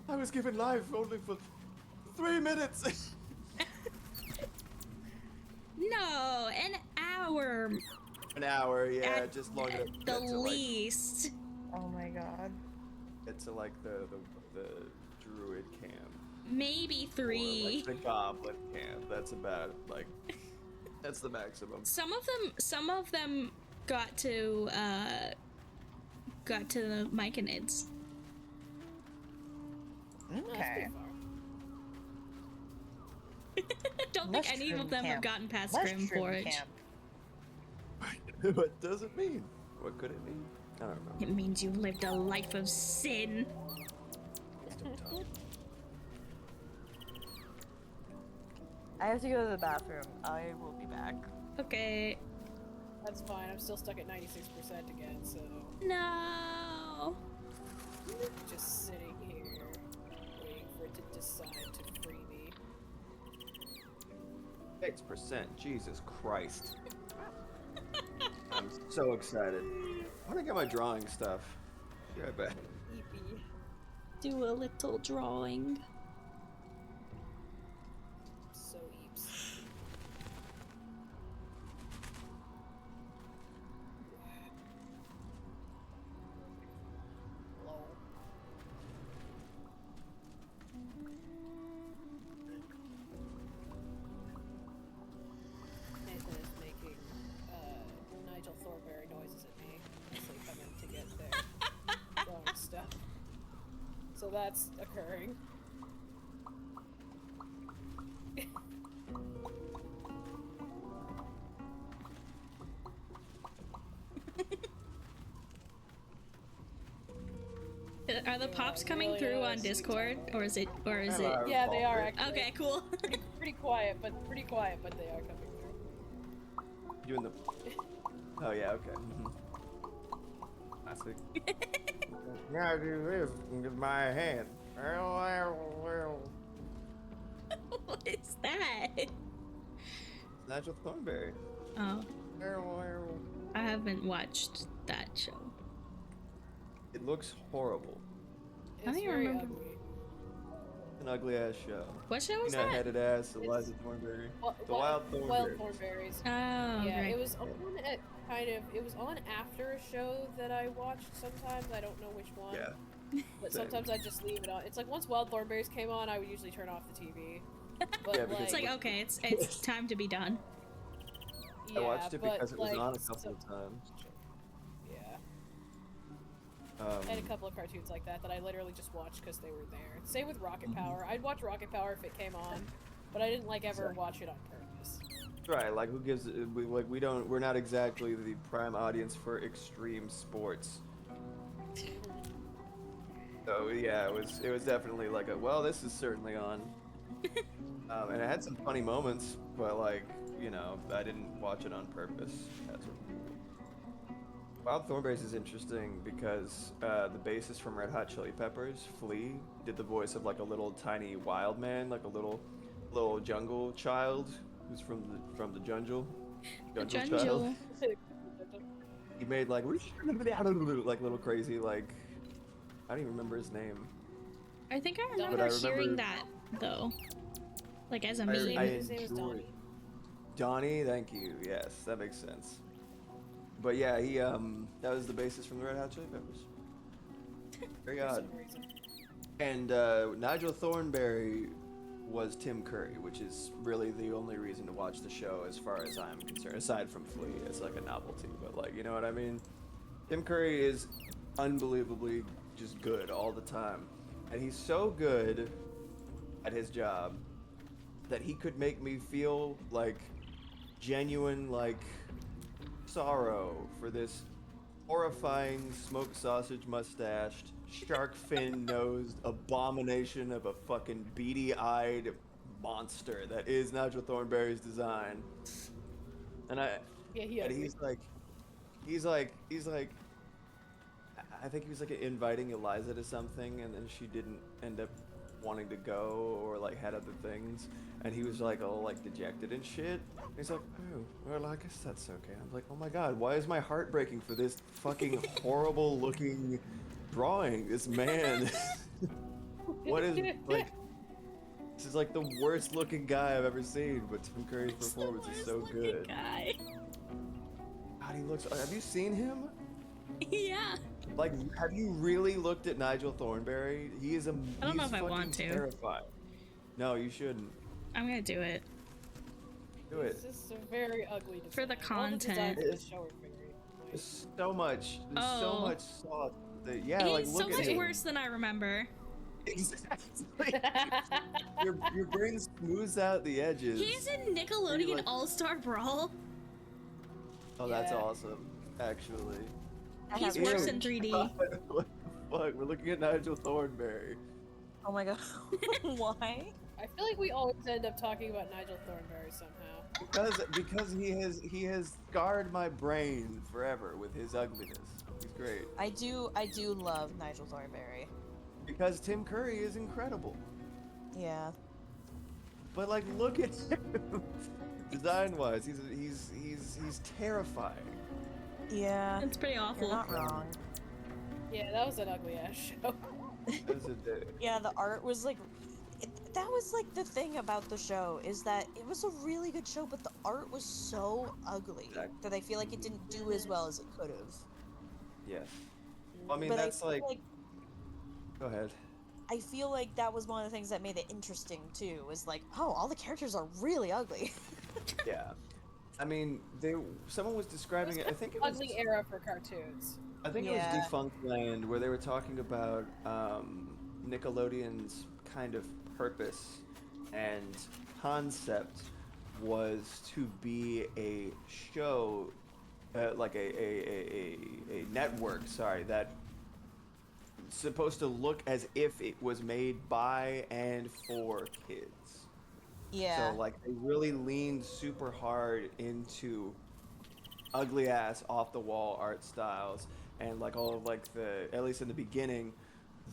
Speaker 2: I was given life only for 3 minutes.
Speaker 1: No, an hour
Speaker 2: An hour, yeah,
Speaker 1: at,
Speaker 2: just long enough
Speaker 1: at
Speaker 2: to
Speaker 1: the
Speaker 2: get to like
Speaker 1: least.
Speaker 4: Oh my god.
Speaker 2: like the druid camp.
Speaker 1: Maybe
Speaker 2: Or
Speaker 1: 3.
Speaker 2: like the goblin camp. That's about like that's the maximum.
Speaker 1: Some of them got to the Myconids.
Speaker 3: That's
Speaker 4: Okay.
Speaker 3: pretty far.
Speaker 1: Don't think any
Speaker 4: Mushroom
Speaker 1: of them have
Speaker 4: camp.
Speaker 1: gotten past
Speaker 4: Mushroom
Speaker 1: Grimforge.
Speaker 4: camp.
Speaker 2: What does it mean? What could it mean? I don't know.
Speaker 1: It means you've lived a life of sin.
Speaker 4: I have to go to the bathroom. I will be back.
Speaker 1: Okay.
Speaker 3: That's fine. I'm still stuck at 96% again, so
Speaker 1: No.
Speaker 3: just sitting here waiting for it to decide to free me.
Speaker 2: 6%. Jesus Christ. I'm so excited. I want to get my drawing stuff. Be right back.
Speaker 3: Eepy.
Speaker 1: Do a little drawing.
Speaker 3: So eeps. Lol. Nathan is making Nigel Thornberry noises at me as they come in to get their drawing stuff. So that's occurring.
Speaker 1: Are the pops
Speaker 3: Yeah,
Speaker 1: coming
Speaker 3: really
Speaker 1: through on
Speaker 3: sweet
Speaker 1: Discord,
Speaker 3: time.
Speaker 1: or is it
Speaker 2: Hello.
Speaker 3: Yeah, they are actually.
Speaker 1: Okay, cool.
Speaker 3: Pretty quiet, but they are coming through.
Speaker 2: You in the. Oh yeah, okay. Classic. Yeah, I do this with my hand.
Speaker 1: What is that?
Speaker 2: Nigel Thornberry.
Speaker 1: Oh, I haven't watched that show.
Speaker 2: It looks horrible.
Speaker 1: I
Speaker 3: It's
Speaker 1: don't
Speaker 3: very
Speaker 1: remember.
Speaker 3: ugly.
Speaker 2: An ugly ass show.
Speaker 1: What show was
Speaker 2: Peanut
Speaker 1: that?
Speaker 2: headed ass, Eliza Thornberry. The Wild Thornberry.
Speaker 3: Wild Thornberries.
Speaker 1: Oh,
Speaker 3: Yeah,
Speaker 1: right.
Speaker 3: it was on at it was on after a show that I watched sometimes. I don't know which one.
Speaker 2: Yeah.
Speaker 3: But
Speaker 2: same.
Speaker 3: sometimes I just leave it on. It's like once Wild Thornberries came on, I would usually turn off the TV. But
Speaker 2: Yeah, because
Speaker 1: It's like, okay, it's time to be done.
Speaker 3: yeah,
Speaker 2: I watched it
Speaker 3: but,
Speaker 2: because it was
Speaker 3: like,
Speaker 2: on a couple of times.
Speaker 3: Yeah,
Speaker 2: Um,
Speaker 3: and a couple of cartoons like that I literally just watched because they were there. Same with Rocket
Speaker 2: Mm-hmm.
Speaker 3: Power. I'd watch Rocket Power if it came on, but I didn't like ever
Speaker 2: Exactly.
Speaker 3: watch it on purpose.
Speaker 2: Right, like who gives? We're not exactly the prime audience for extreme sports. So yeah, it was definitely like a well, this is certainly on. And it had some funny moments, but like I didn't watch it on purpose. As a rule. Wild Thornberries is interesting because the bassist from Red Hot Chili Peppers, Flea, did the voice of like a little tiny wild man, like a little jungle child who's from the jungle. Jungle child.
Speaker 1: Jungle.
Speaker 2: He made like little crazy like I don't even remember his name.
Speaker 1: I think I
Speaker 3: But
Speaker 1: remember
Speaker 2: I remember-
Speaker 1: hearing that though, like as a
Speaker 2: I-
Speaker 1: meme.
Speaker 3: His name is
Speaker 2: enjoy-
Speaker 3: Donnie.
Speaker 2: Donnie, thank you. Yes, that makes sense. But yeah, he that was the bassist from the Red Hot Chili Peppers. Very
Speaker 3: For
Speaker 2: odd.
Speaker 3: some reason.
Speaker 2: And Nigel Thornberry was Tim Curry, which is really the only reason to watch the show as far as I'm concerned, aside from Flea. It's like a novelty, but like, you know what I mean? Tim Curry is unbelievably just good all the time. And he's so good at his job that he could make me feel like genuine like sorrow for this horrifying smoked sausage mustached shark fin nosed abomination of a fucking beady eyed monster that is Nigel Thornberry's design. And
Speaker 3: Yeah, he
Speaker 2: and
Speaker 3: ugly.
Speaker 2: he's like, I think he was like inviting Eliza to something, and then she didn't end up wanting to go or like had other things, and he was like all like dejected and shit. And he's like, oh, well, I guess that's okay. I'm like, oh my god, why is my heart breaking for this fucking horrible looking drawing? This man, what is like? This is like the worst looking guy I've ever seen, but Tim Curry's
Speaker 1: It's the
Speaker 2: performance is so
Speaker 1: worst-looking
Speaker 2: good.
Speaker 1: guy.
Speaker 2: God, he looks. Have you seen him?
Speaker 1: Yeah.
Speaker 2: Like, have you really looked at Nigel Thornberry? He is a.
Speaker 1: I don't know
Speaker 2: he's
Speaker 1: if I want
Speaker 2: fucking
Speaker 1: to.
Speaker 2: terrifying. No, you shouldn't.
Speaker 1: I'm gonna do it.
Speaker 2: Do it.
Speaker 3: It's just a very ugly design.
Speaker 1: For the
Speaker 3: All the designs
Speaker 1: content.
Speaker 3: in the show are very
Speaker 2: There's
Speaker 3: nice.
Speaker 2: so much. There's so
Speaker 1: Oh.
Speaker 2: much sauce. That, yeah, like
Speaker 1: He's
Speaker 2: look
Speaker 1: so
Speaker 2: at
Speaker 1: much
Speaker 2: him.
Speaker 1: worse than I remember.
Speaker 2: Exactly. your brain smooths out the edges.
Speaker 1: He's in Nickelodeon
Speaker 2: like-
Speaker 1: All-Star Brawl.
Speaker 2: Oh, that's
Speaker 3: Yeah.
Speaker 2: awesome. Actually.
Speaker 4: I
Speaker 1: He's
Speaker 4: have-
Speaker 1: worse
Speaker 2: Ew,
Speaker 1: in 3D.
Speaker 2: God, what the fuck? We're looking at Nigel Thornberry.
Speaker 4: Oh my god. Why?
Speaker 3: I feel like we always end up talking about Nigel Thornberry somehow.
Speaker 2: Because he has scarred my brain forever with his ugliness. He's great.
Speaker 4: I do love Nigel Thornberry.
Speaker 2: Because Tim Curry is incredible.
Speaker 4: Yeah.
Speaker 2: But like, look at him. Design-wise, he's terrifying.
Speaker 4: Yeah.
Speaker 1: It's pretty
Speaker 4: You're
Speaker 1: awful.
Speaker 4: not wrong.
Speaker 3: Yeah, that was an ugly ass show.
Speaker 2: That's a dick.
Speaker 4: Yeah, the art was like that was like the thing about the show is that it was a really good show, but the art was so ugly
Speaker 2: Exactly.
Speaker 4: that I feel like it didn't do as well as it could have.
Speaker 2: Yes. I mean,
Speaker 4: But
Speaker 2: that's
Speaker 4: I feel
Speaker 2: like. Go ahead.
Speaker 4: I feel like that was one of the things that made it interesting too. Was like, oh, all the characters are really ugly.
Speaker 2: Yeah. I mean, someone was describing it. I think it was.
Speaker 3: Ugly era for cartoons.
Speaker 2: I think it
Speaker 4: Yeah.
Speaker 2: was Defunct Land where they were talking about Nickelodeon's kind of purpose and concept was to be a show, like a network. Sorry, that supposed to look as if it was made by and for kids.
Speaker 4: Yeah.
Speaker 2: So like they really leaned super hard into ugly ass off the wall art styles and like all of like the, at least in the beginning,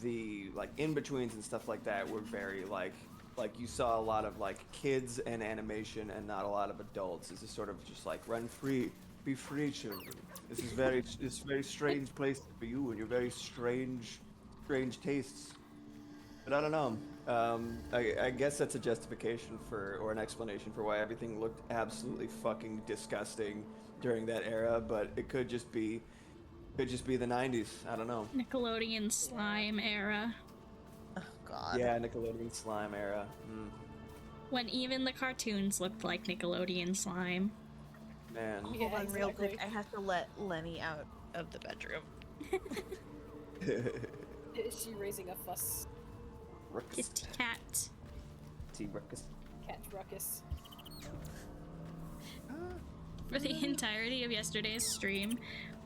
Speaker 2: the like in betweens and stuff like that were very like you saw a lot of like kids and animation and not a lot of adults. This is sort of just like run free, be free, children. This is it's a very strange place for you and your very strange tastes. But I don't know. I guess that's a justification for, or an explanation for why everything looked absolutely fucking disgusting during that era. But it could just be the 90s. I don't know.
Speaker 1: Nickelodeon slime era.
Speaker 4: Oh god.
Speaker 2: Yeah, Nickelodeon slime era.
Speaker 1: When even the cartoons looked like Nickelodeon slime.
Speaker 2: Man.
Speaker 3: Yeah,
Speaker 4: Hold on real quick.
Speaker 3: exactly.
Speaker 4: I have to let Lenny out of the bedroom.
Speaker 3: Is she raising a fuss?
Speaker 2: Ruckus.
Speaker 1: Kitty cat.
Speaker 2: T-Ruckus.
Speaker 3: Cat ruckus.
Speaker 1: For the entirety of yesterday's stream,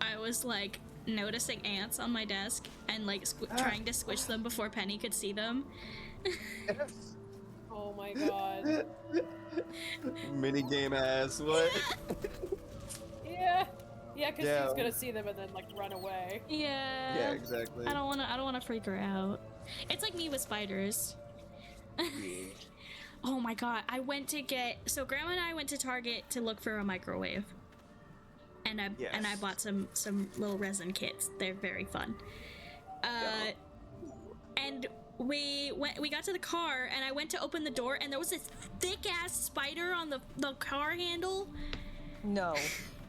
Speaker 1: I was like noticing ants on my desk and like trying to squish them before Penny could see them.
Speaker 3: Oh my god.
Speaker 2: Mini game ass. What?
Speaker 3: Yeah. Yeah, because
Speaker 2: Yeah.
Speaker 3: she's gonna see them and then like run away.
Speaker 1: Yeah.
Speaker 2: Yeah, exactly.
Speaker 1: I don't wanna freak her out. It's like me with spiders.
Speaker 2: Yeah.
Speaker 1: Oh my god, so Grandma and I went to Target to look for a microwave. And I
Speaker 2: Yes.
Speaker 1: bought some little resin kits. They're very fun.
Speaker 2: Yeah.
Speaker 1: And we got to the car and I went to open the door and there was this thick ass spider on the car handle.
Speaker 4: No.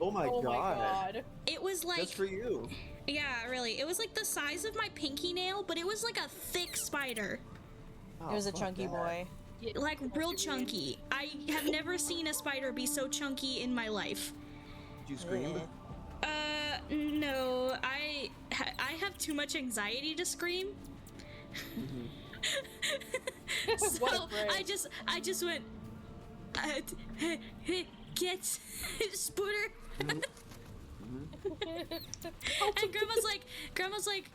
Speaker 2: Oh my
Speaker 3: Oh
Speaker 2: god.
Speaker 3: my god.
Speaker 1: It was like,
Speaker 2: Just for you.
Speaker 1: yeah, really. It was like the size of my pinky nail, but it was like a thick spider.
Speaker 2: Oh,
Speaker 4: It was a
Speaker 2: fuck
Speaker 4: chunky
Speaker 2: that.
Speaker 4: boy.
Speaker 3: Yeah,
Speaker 1: Like
Speaker 3: that's
Speaker 1: real
Speaker 3: what you mean.
Speaker 1: chunky. I have never seen a spider be so chunky in my life.
Speaker 2: Did you scream?
Speaker 1: No, I have too much anxiety to scream. So
Speaker 3: What a brain.
Speaker 1: I just went, get Spooter. And Grandma's like,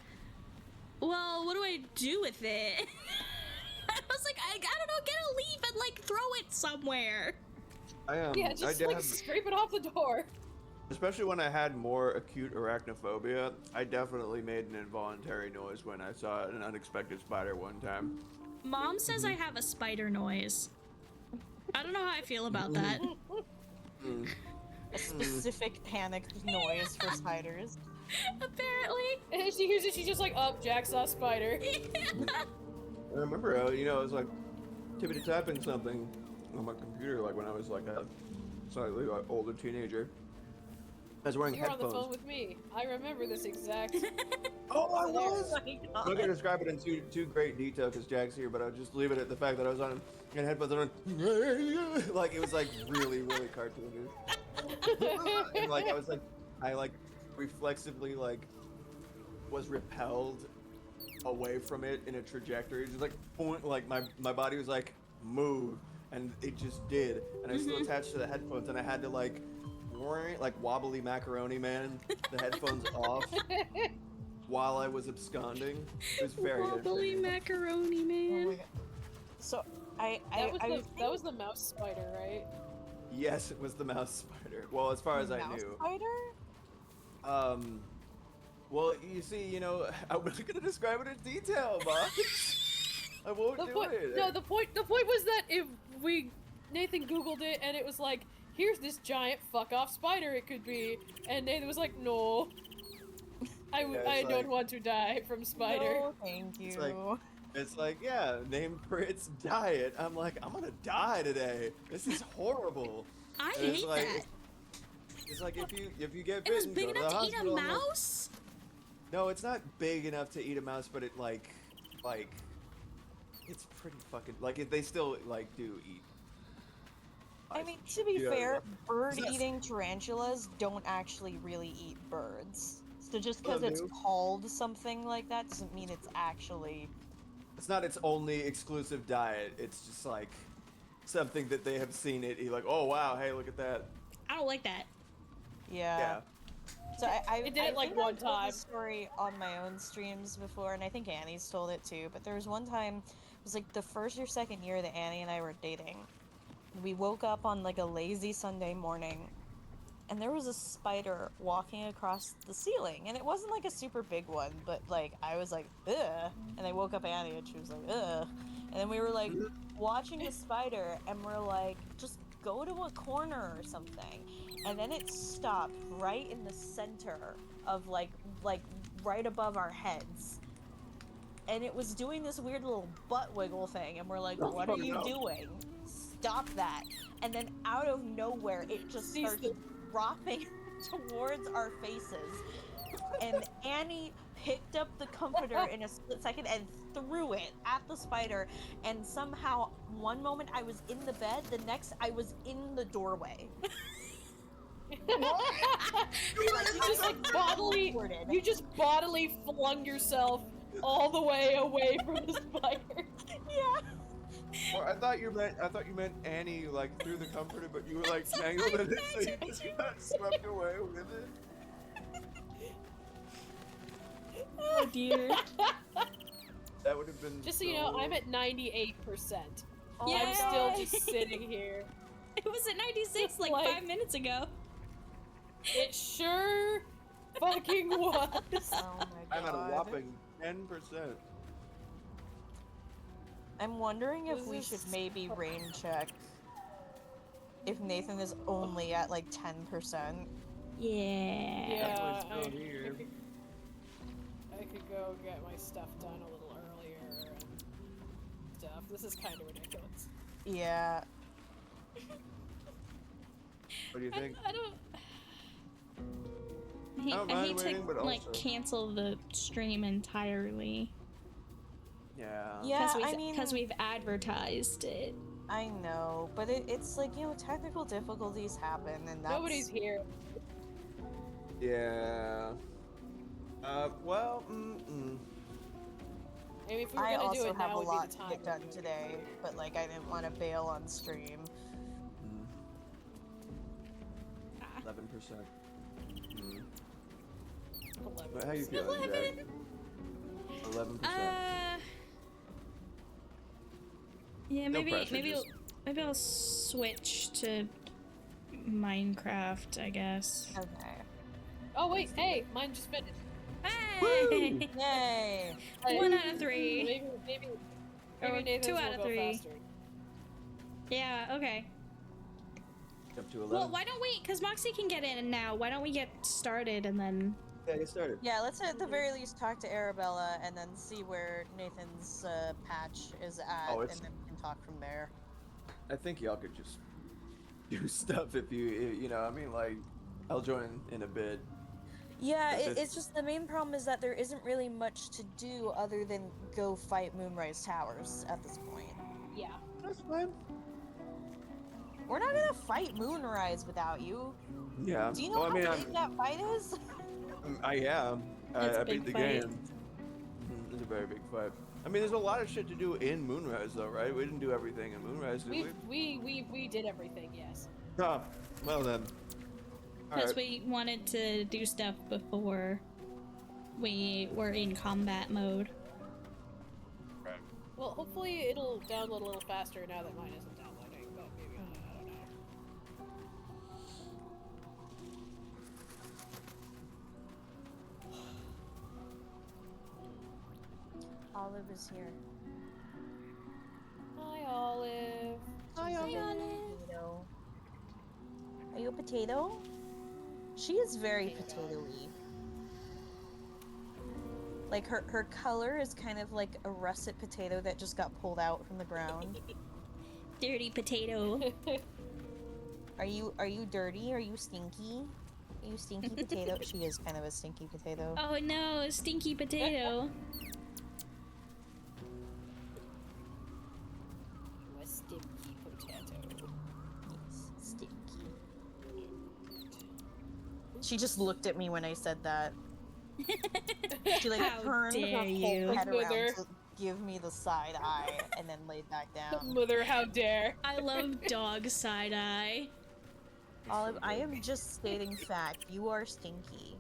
Speaker 1: well, what do I do with it? I was like, I don't know, get a leaf and like throw it somewhere.
Speaker 3: Yeah,
Speaker 2: I
Speaker 3: just
Speaker 2: did
Speaker 3: like
Speaker 2: have,
Speaker 3: scrape it off the door.
Speaker 2: especially when I had more acute arachnophobia, I definitely made an involuntary noise when I saw an unexpected spider one time.
Speaker 1: Mom says I have a spider noise. I don't know how I feel about that.
Speaker 2: Mm.
Speaker 4: A specific panicked noise for spiders.
Speaker 1: Apparently.
Speaker 3: And then she hears it, she's just like, oh, Jack saw a spider.
Speaker 2: I remember, I was like tippity tapping something on my computer, like when I was like a slightly older teenager. I was wearing
Speaker 3: You're on the
Speaker 2: headphones.
Speaker 3: phone with me. I remember this exact.
Speaker 2: Oh, I was.
Speaker 4: Oh my
Speaker 2: I'm not gonna
Speaker 4: god.
Speaker 2: describe it in too great detail because Jack's here, but I'll just leave it at the fact that I was on in headphones on, like it was like really cartoonish. And like I like reflexively like was repelled away from it in a trajectory, just like point, like my body was like move, and it just did, and I was still attached to the headphones, and I had to like wobbly macaroni man the headphones off while I was absconding. It was very
Speaker 1: Wobbly
Speaker 2: entertaining.
Speaker 1: macaroni
Speaker 4: Oh
Speaker 1: man.
Speaker 4: my god. So I
Speaker 3: That was the mouse spider, right?
Speaker 2: Yes, it was the mouse spider. Well, as far as I
Speaker 4: mouse
Speaker 2: knew.
Speaker 4: spider?
Speaker 2: Well, you see, I wasn't gonna describe it in detail, Bob. I won't
Speaker 3: The
Speaker 2: do
Speaker 3: point,
Speaker 2: it.
Speaker 3: no, the point was that if Nathan Googled it and it was like, here's this giant fuck off spider it could be, and Nathan was like, no, I
Speaker 2: it's
Speaker 3: don't
Speaker 2: like-
Speaker 3: want to die from spider.
Speaker 4: No, thank you.
Speaker 2: It's like, yeah, named for its diet. I'm like, I'm gonna die today. This is horrible.
Speaker 1: I
Speaker 2: And it's
Speaker 1: hate
Speaker 2: like,
Speaker 1: that.
Speaker 2: It's like if you get
Speaker 1: It was
Speaker 2: bitten,
Speaker 1: big
Speaker 2: go to
Speaker 1: enough
Speaker 2: the
Speaker 1: to eat a
Speaker 2: hospital. I'm like,
Speaker 1: mouse?
Speaker 2: no, it's not big enough to eat a mouse, but it like it's pretty fucking they still like do eat.
Speaker 4: I mean, to be
Speaker 2: Yeah,
Speaker 4: fair,
Speaker 2: yeah.
Speaker 4: bird-eating tarantulas don't actually really eat birds. So just because
Speaker 2: Some
Speaker 4: it's
Speaker 2: do.
Speaker 4: called something like that doesn't mean it's actually...
Speaker 2: It's not its only exclusive diet. It's just like something that they have seen it eat. Like, oh wow, hey, look at that.
Speaker 1: I don't like that.
Speaker 2: Yeah.
Speaker 4: So I
Speaker 3: It did it, like,
Speaker 4: think
Speaker 3: one
Speaker 4: I've told
Speaker 3: time.
Speaker 4: this story on my own streams before, and I think Annie's told it too. But there was one time, it was like the first or second year that Annie and I were dating. We woke up on like a lazy Sunday morning, and there was a spider walking across the ceiling, and it wasn't like a super big one, but like I was like, ugh, and I woke up Annie, and she was like, ugh, and then we were like watching the spider, and we're like, just go to a corner or something. And then it stopped right in the center of like right above our heads. And it was doing this weird little butt wiggle thing, and we're like, what are you doing? Stop that. And then out of nowhere it just
Speaker 3: Cease
Speaker 4: starts dropping towards our faces. And Annie picked up the comforter in a split second and threw it at the spider, and somehow one moment I was in the bed, the next I was in the doorway.
Speaker 3: You just bodily flung yourself all the way away from the spider.
Speaker 4: Yeah.
Speaker 2: Or I thought you meant Annie like threw the comforter, but you were like tangled in it, so you just got swept away with it.
Speaker 1: Oh dear.
Speaker 2: That would have been.
Speaker 3: Just so you know, I'm at 98%.
Speaker 4: Oh
Speaker 3: I'm
Speaker 4: my
Speaker 3: still
Speaker 4: God.
Speaker 3: just sitting here.
Speaker 1: It was at 96 like
Speaker 3: Like-
Speaker 1: 5 minutes ago.
Speaker 3: It sure fucking was.
Speaker 4: Oh my
Speaker 2: I'm at a
Speaker 4: god.
Speaker 2: whopping 10%.
Speaker 4: I'm wondering if
Speaker 3: This
Speaker 4: we
Speaker 3: is-
Speaker 4: should maybe rain check if Nathan is only at like 10%.
Speaker 1: Yeah.
Speaker 3: Yeah,
Speaker 2: That's why it's still here.
Speaker 3: I could go get my stuff done a little earlier and stuff. This is kind of ridiculous.
Speaker 4: Yeah.
Speaker 2: What do you think?
Speaker 1: I don't.
Speaker 2: I don't
Speaker 1: I
Speaker 2: mind
Speaker 1: hate to
Speaker 2: waiting, but
Speaker 1: like
Speaker 2: also-
Speaker 1: cancel the stream entirely
Speaker 2: Yeah.
Speaker 4: Yeah, I mean,
Speaker 1: because we've advertised it.
Speaker 4: I know, but it's like, you know, technical difficulties happen, and that's...
Speaker 3: Nobody's here.
Speaker 2: Yeah. Well,
Speaker 3: I mean, if we were
Speaker 4: I
Speaker 3: gonna do
Speaker 4: also
Speaker 3: it
Speaker 4: have
Speaker 3: now,
Speaker 4: a
Speaker 3: would
Speaker 4: lot
Speaker 3: be
Speaker 4: to
Speaker 3: the time.
Speaker 4: get done today, but like I didn't want to bail on stream.
Speaker 2: 11%.
Speaker 3: 11.
Speaker 2: But how you feeling, Jack? 11%.
Speaker 1: Yeah,
Speaker 2: No
Speaker 1: maybe
Speaker 2: pressure,
Speaker 1: maybe
Speaker 2: just-
Speaker 1: maybe I'll switch to Minecraft, I guess.
Speaker 4: Okay.
Speaker 3: Oh wait, hey, mine just finished.
Speaker 1: Hey!
Speaker 4: Yay!
Speaker 1: 1 out of 3.
Speaker 3: Maybe
Speaker 1: Or
Speaker 3: Nathan's
Speaker 1: 2
Speaker 3: will
Speaker 1: out of
Speaker 3: go
Speaker 1: 3.
Speaker 3: faster.
Speaker 1: Yeah, okay.
Speaker 2: Up to 11.
Speaker 1: Well, why don't we, because Moxie can get in now, why don't we get started and then...
Speaker 2: Yeah, get started.
Speaker 4: Yeah, let's at the very least talk to Arabella and then see where Nathan's patch is at,
Speaker 2: Oh,
Speaker 4: and
Speaker 2: it's-
Speaker 4: then we can talk from there.
Speaker 2: I think y'all could just do stuff if you know, I mean, like, I'll join in a bit.
Speaker 4: Yeah,
Speaker 2: If
Speaker 4: it's
Speaker 2: it's-
Speaker 4: just the main problem is that there isn't really much to do other than go fight Moonrise Towers at this point.
Speaker 3: Yeah.
Speaker 2: That's fine.
Speaker 4: We're not gonna fight Moonrise without you.
Speaker 2: Yeah.
Speaker 4: Do you know
Speaker 2: well, I mean,
Speaker 4: how big that fight is?
Speaker 2: I am.
Speaker 1: It's a
Speaker 2: I beat
Speaker 1: big
Speaker 2: the
Speaker 1: fight.
Speaker 2: game. It's a very big fight. I mean, there's a lot of shit to do in Moonrise, though, right? We didn't do everything in Moonrise, did we?
Speaker 3: We did everything, yes.
Speaker 2: Oh, well then.
Speaker 1: Because
Speaker 2: Alright.
Speaker 1: we wanted to do stuff before we were in combat mode.
Speaker 3: Well, hopefully it'll download a little faster now that mine isn't downloading, but maybe I don't know.
Speaker 4: Olive is here.
Speaker 3: Hi, Olive.
Speaker 1: Hi, Olive.
Speaker 4: Potato. Are you a potato? She is very potato-y. Like her color is kind of like a russet potato that just got pulled out from the ground.
Speaker 1: Dirty potato.
Speaker 4: Are you dirty? Are you stinky? Are you stinky potato? She is kind of a stinky potato.
Speaker 1: Oh no, stinky potato.
Speaker 3: A stinky potato.
Speaker 4: Stinky. She just looked at me when I said that. She like
Speaker 1: How
Speaker 4: turned her
Speaker 1: dare
Speaker 4: whole
Speaker 1: you.
Speaker 4: head
Speaker 3: Mother.
Speaker 4: around to give me the side eye and then laid back down.
Speaker 3: Mother, how dare.
Speaker 1: I love dog side eye.
Speaker 4: Olive, I am just stating fact. You are stinky.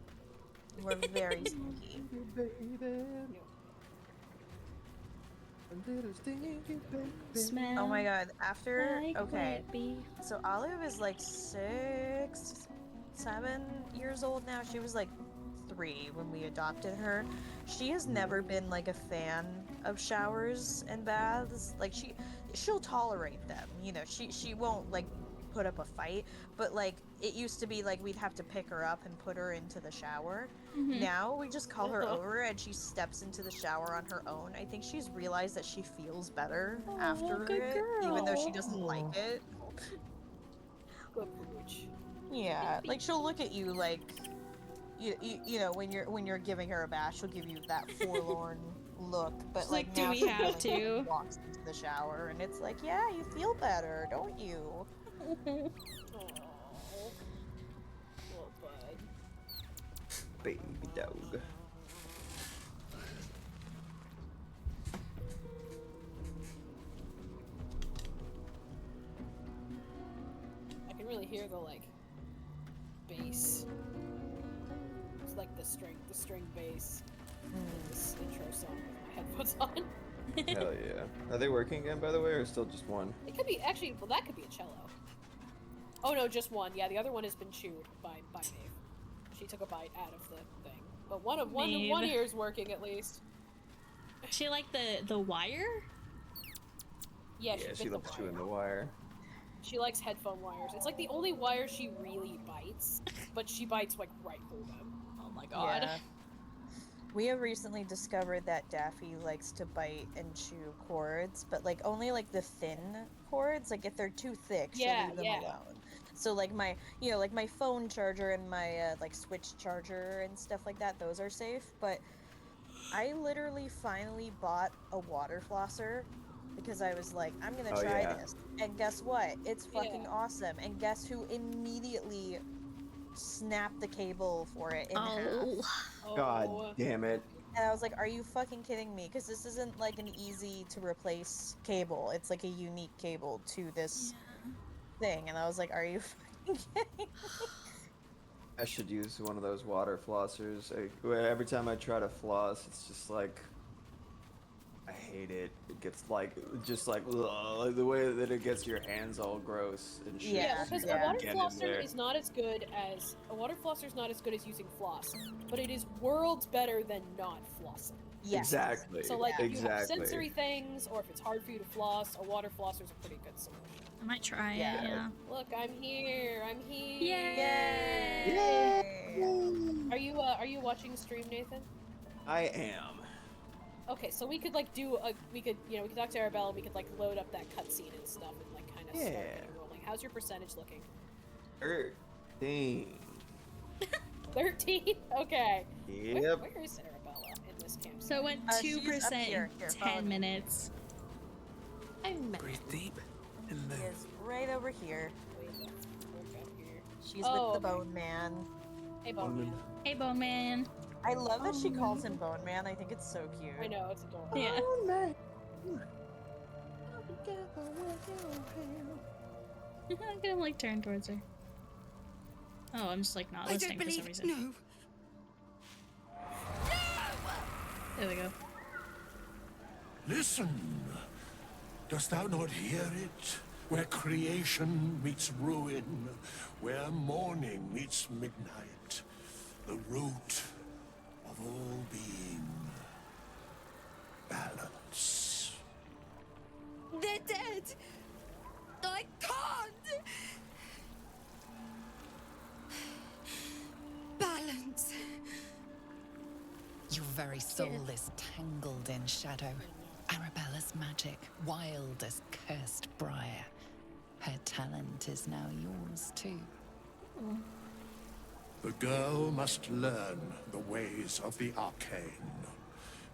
Speaker 4: You are very stinky.
Speaker 1: Smell.
Speaker 4: Oh my god, after
Speaker 1: like
Speaker 4: okay.
Speaker 1: wet beef.
Speaker 4: So Olive is like 6, 7 years old now. She was like 3 when we adopted her. She has never been like a fan of showers and baths. Like she'll tolerate them. You know, she won't like put up a fight, but like it used to be like we'd have to pick her up and put her into the shower.
Speaker 1: Mhm.
Speaker 4: Now we just call her over and she steps into the shower on her own. I think she's realized that she feels better
Speaker 1: Aw,
Speaker 4: after
Speaker 1: good
Speaker 4: it, even though she
Speaker 1: girl.
Speaker 4: doesn't like it.
Speaker 3: Good pooch.
Speaker 4: Yeah, like she'll look at you like you know when you're giving her a bath, she'll give you that forlorn look. But
Speaker 1: She's
Speaker 4: like
Speaker 1: like, "Do
Speaker 4: now
Speaker 1: we
Speaker 4: she
Speaker 1: have to?"
Speaker 4: walks into the shower and it's like, yeah, you feel better, don't you?
Speaker 3: Aww. Little bud.
Speaker 2: Baby dog.
Speaker 3: I can really hear the like bass. It's like the string bass in this intro song with my headphones on.
Speaker 2: Hell yeah. Are they working again, by the way, or still just one?
Speaker 3: It could be actually. Well, that could be a cello. Oh no, just one. Yeah, the other one has been chewed by Maeve. She took a bite out of the thing, but one
Speaker 1: Maeve.
Speaker 3: ear's working at least.
Speaker 1: She like the wire?
Speaker 3: Yeah,
Speaker 2: Yeah,
Speaker 3: she
Speaker 2: she
Speaker 3: bit
Speaker 2: loves
Speaker 3: the
Speaker 2: chewing
Speaker 3: wire.
Speaker 2: the wire.
Speaker 3: She likes headphone wires. It's like the only wire she really bites, but she bites like right through them.
Speaker 1: Oh my god.
Speaker 4: Yeah. We have recently discovered that Daffy likes to bite and chew cords, but like only like the thin cords. Like if they're too thick, she'll
Speaker 3: Yeah,
Speaker 4: leave them
Speaker 3: yeah.
Speaker 4: alone. So like my, like my phone charger and my like Switch charger and stuff like that, those are safe. But I literally finally bought a water flosser because I was like, I'm gonna
Speaker 2: Oh,
Speaker 4: try
Speaker 2: yeah.
Speaker 4: this. And guess what? It's fucking
Speaker 3: Yeah.
Speaker 4: awesome. And guess who immediately snapped the cable for it in half?
Speaker 1: Oh.
Speaker 3: Oh,
Speaker 2: God damn it.
Speaker 4: And I was like, are you fucking kidding me? Because this isn't like an easy to replace cable. It's like a unique cable to this thing. And I was like, are you fucking kidding me?
Speaker 2: I should use one of those water flossers. Every time I try to floss, it's just like I hate it. It gets like just like, ugh, like the way that it gets your hands all gross and shit.
Speaker 3: Yeah,
Speaker 4: Yeah,
Speaker 3: because
Speaker 2: You
Speaker 3: a water
Speaker 2: get in
Speaker 3: flosser
Speaker 2: there.
Speaker 3: is not as good as using floss, but it is worlds better than not flossing.
Speaker 4: Yes.
Speaker 2: Exactly.
Speaker 3: So like if you have
Speaker 2: exactly.
Speaker 3: sensory things, or if it's hard for you to floss, a water flosser is a pretty good solution.
Speaker 1: I might try
Speaker 4: Yeah.
Speaker 1: it, yeah.
Speaker 3: Look, I'm here. I'm here.
Speaker 4: Yay!
Speaker 3: Are you watching the stream, Nathan?
Speaker 2: I am.
Speaker 3: Okay, so we could like we could talk to Arabella and we could like load up that cutscene and stuff and like kind of start
Speaker 2: Yeah.
Speaker 3: getting rolling. How's your percentage looking?
Speaker 2: 13.
Speaker 3: 13? Okay.
Speaker 2: Yep.
Speaker 3: Where is Arabella in this camp?
Speaker 1: So it went
Speaker 4: She's up
Speaker 1: 2%,
Speaker 4: here. Here, follow
Speaker 1: 10
Speaker 4: me.
Speaker 1: minutes.
Speaker 5: Breathe deep and
Speaker 4: She
Speaker 5: move.
Speaker 4: is right over here.
Speaker 3: Way the frick up here.
Speaker 4: She's
Speaker 3: Oh,
Speaker 4: with the
Speaker 3: okay.
Speaker 4: Bone Man.
Speaker 3: Hey, Bone Man.
Speaker 1: Hey, Bone Man.
Speaker 4: I love that she calls him Bone Man. I think it's so cute.
Speaker 3: I know, it's adorable.
Speaker 1: Yeah. I'm gonna like turn towards her. Oh, I'm just like not
Speaker 6: I
Speaker 1: listening
Speaker 6: don't
Speaker 1: for some
Speaker 6: believe.
Speaker 1: reason.
Speaker 6: No.
Speaker 1: There we go.
Speaker 7: Listen, dost thou not hear it? Where creation meets ruin, where morning meets midnight, the root of all being. Balance.
Speaker 6: They're dead. I can't. Balance.
Speaker 8: Your very soul is tangled in shadow. Arabella's magic, wild as cursed briar. Her talent is now yours too.
Speaker 7: The girl must learn the ways of the arcane,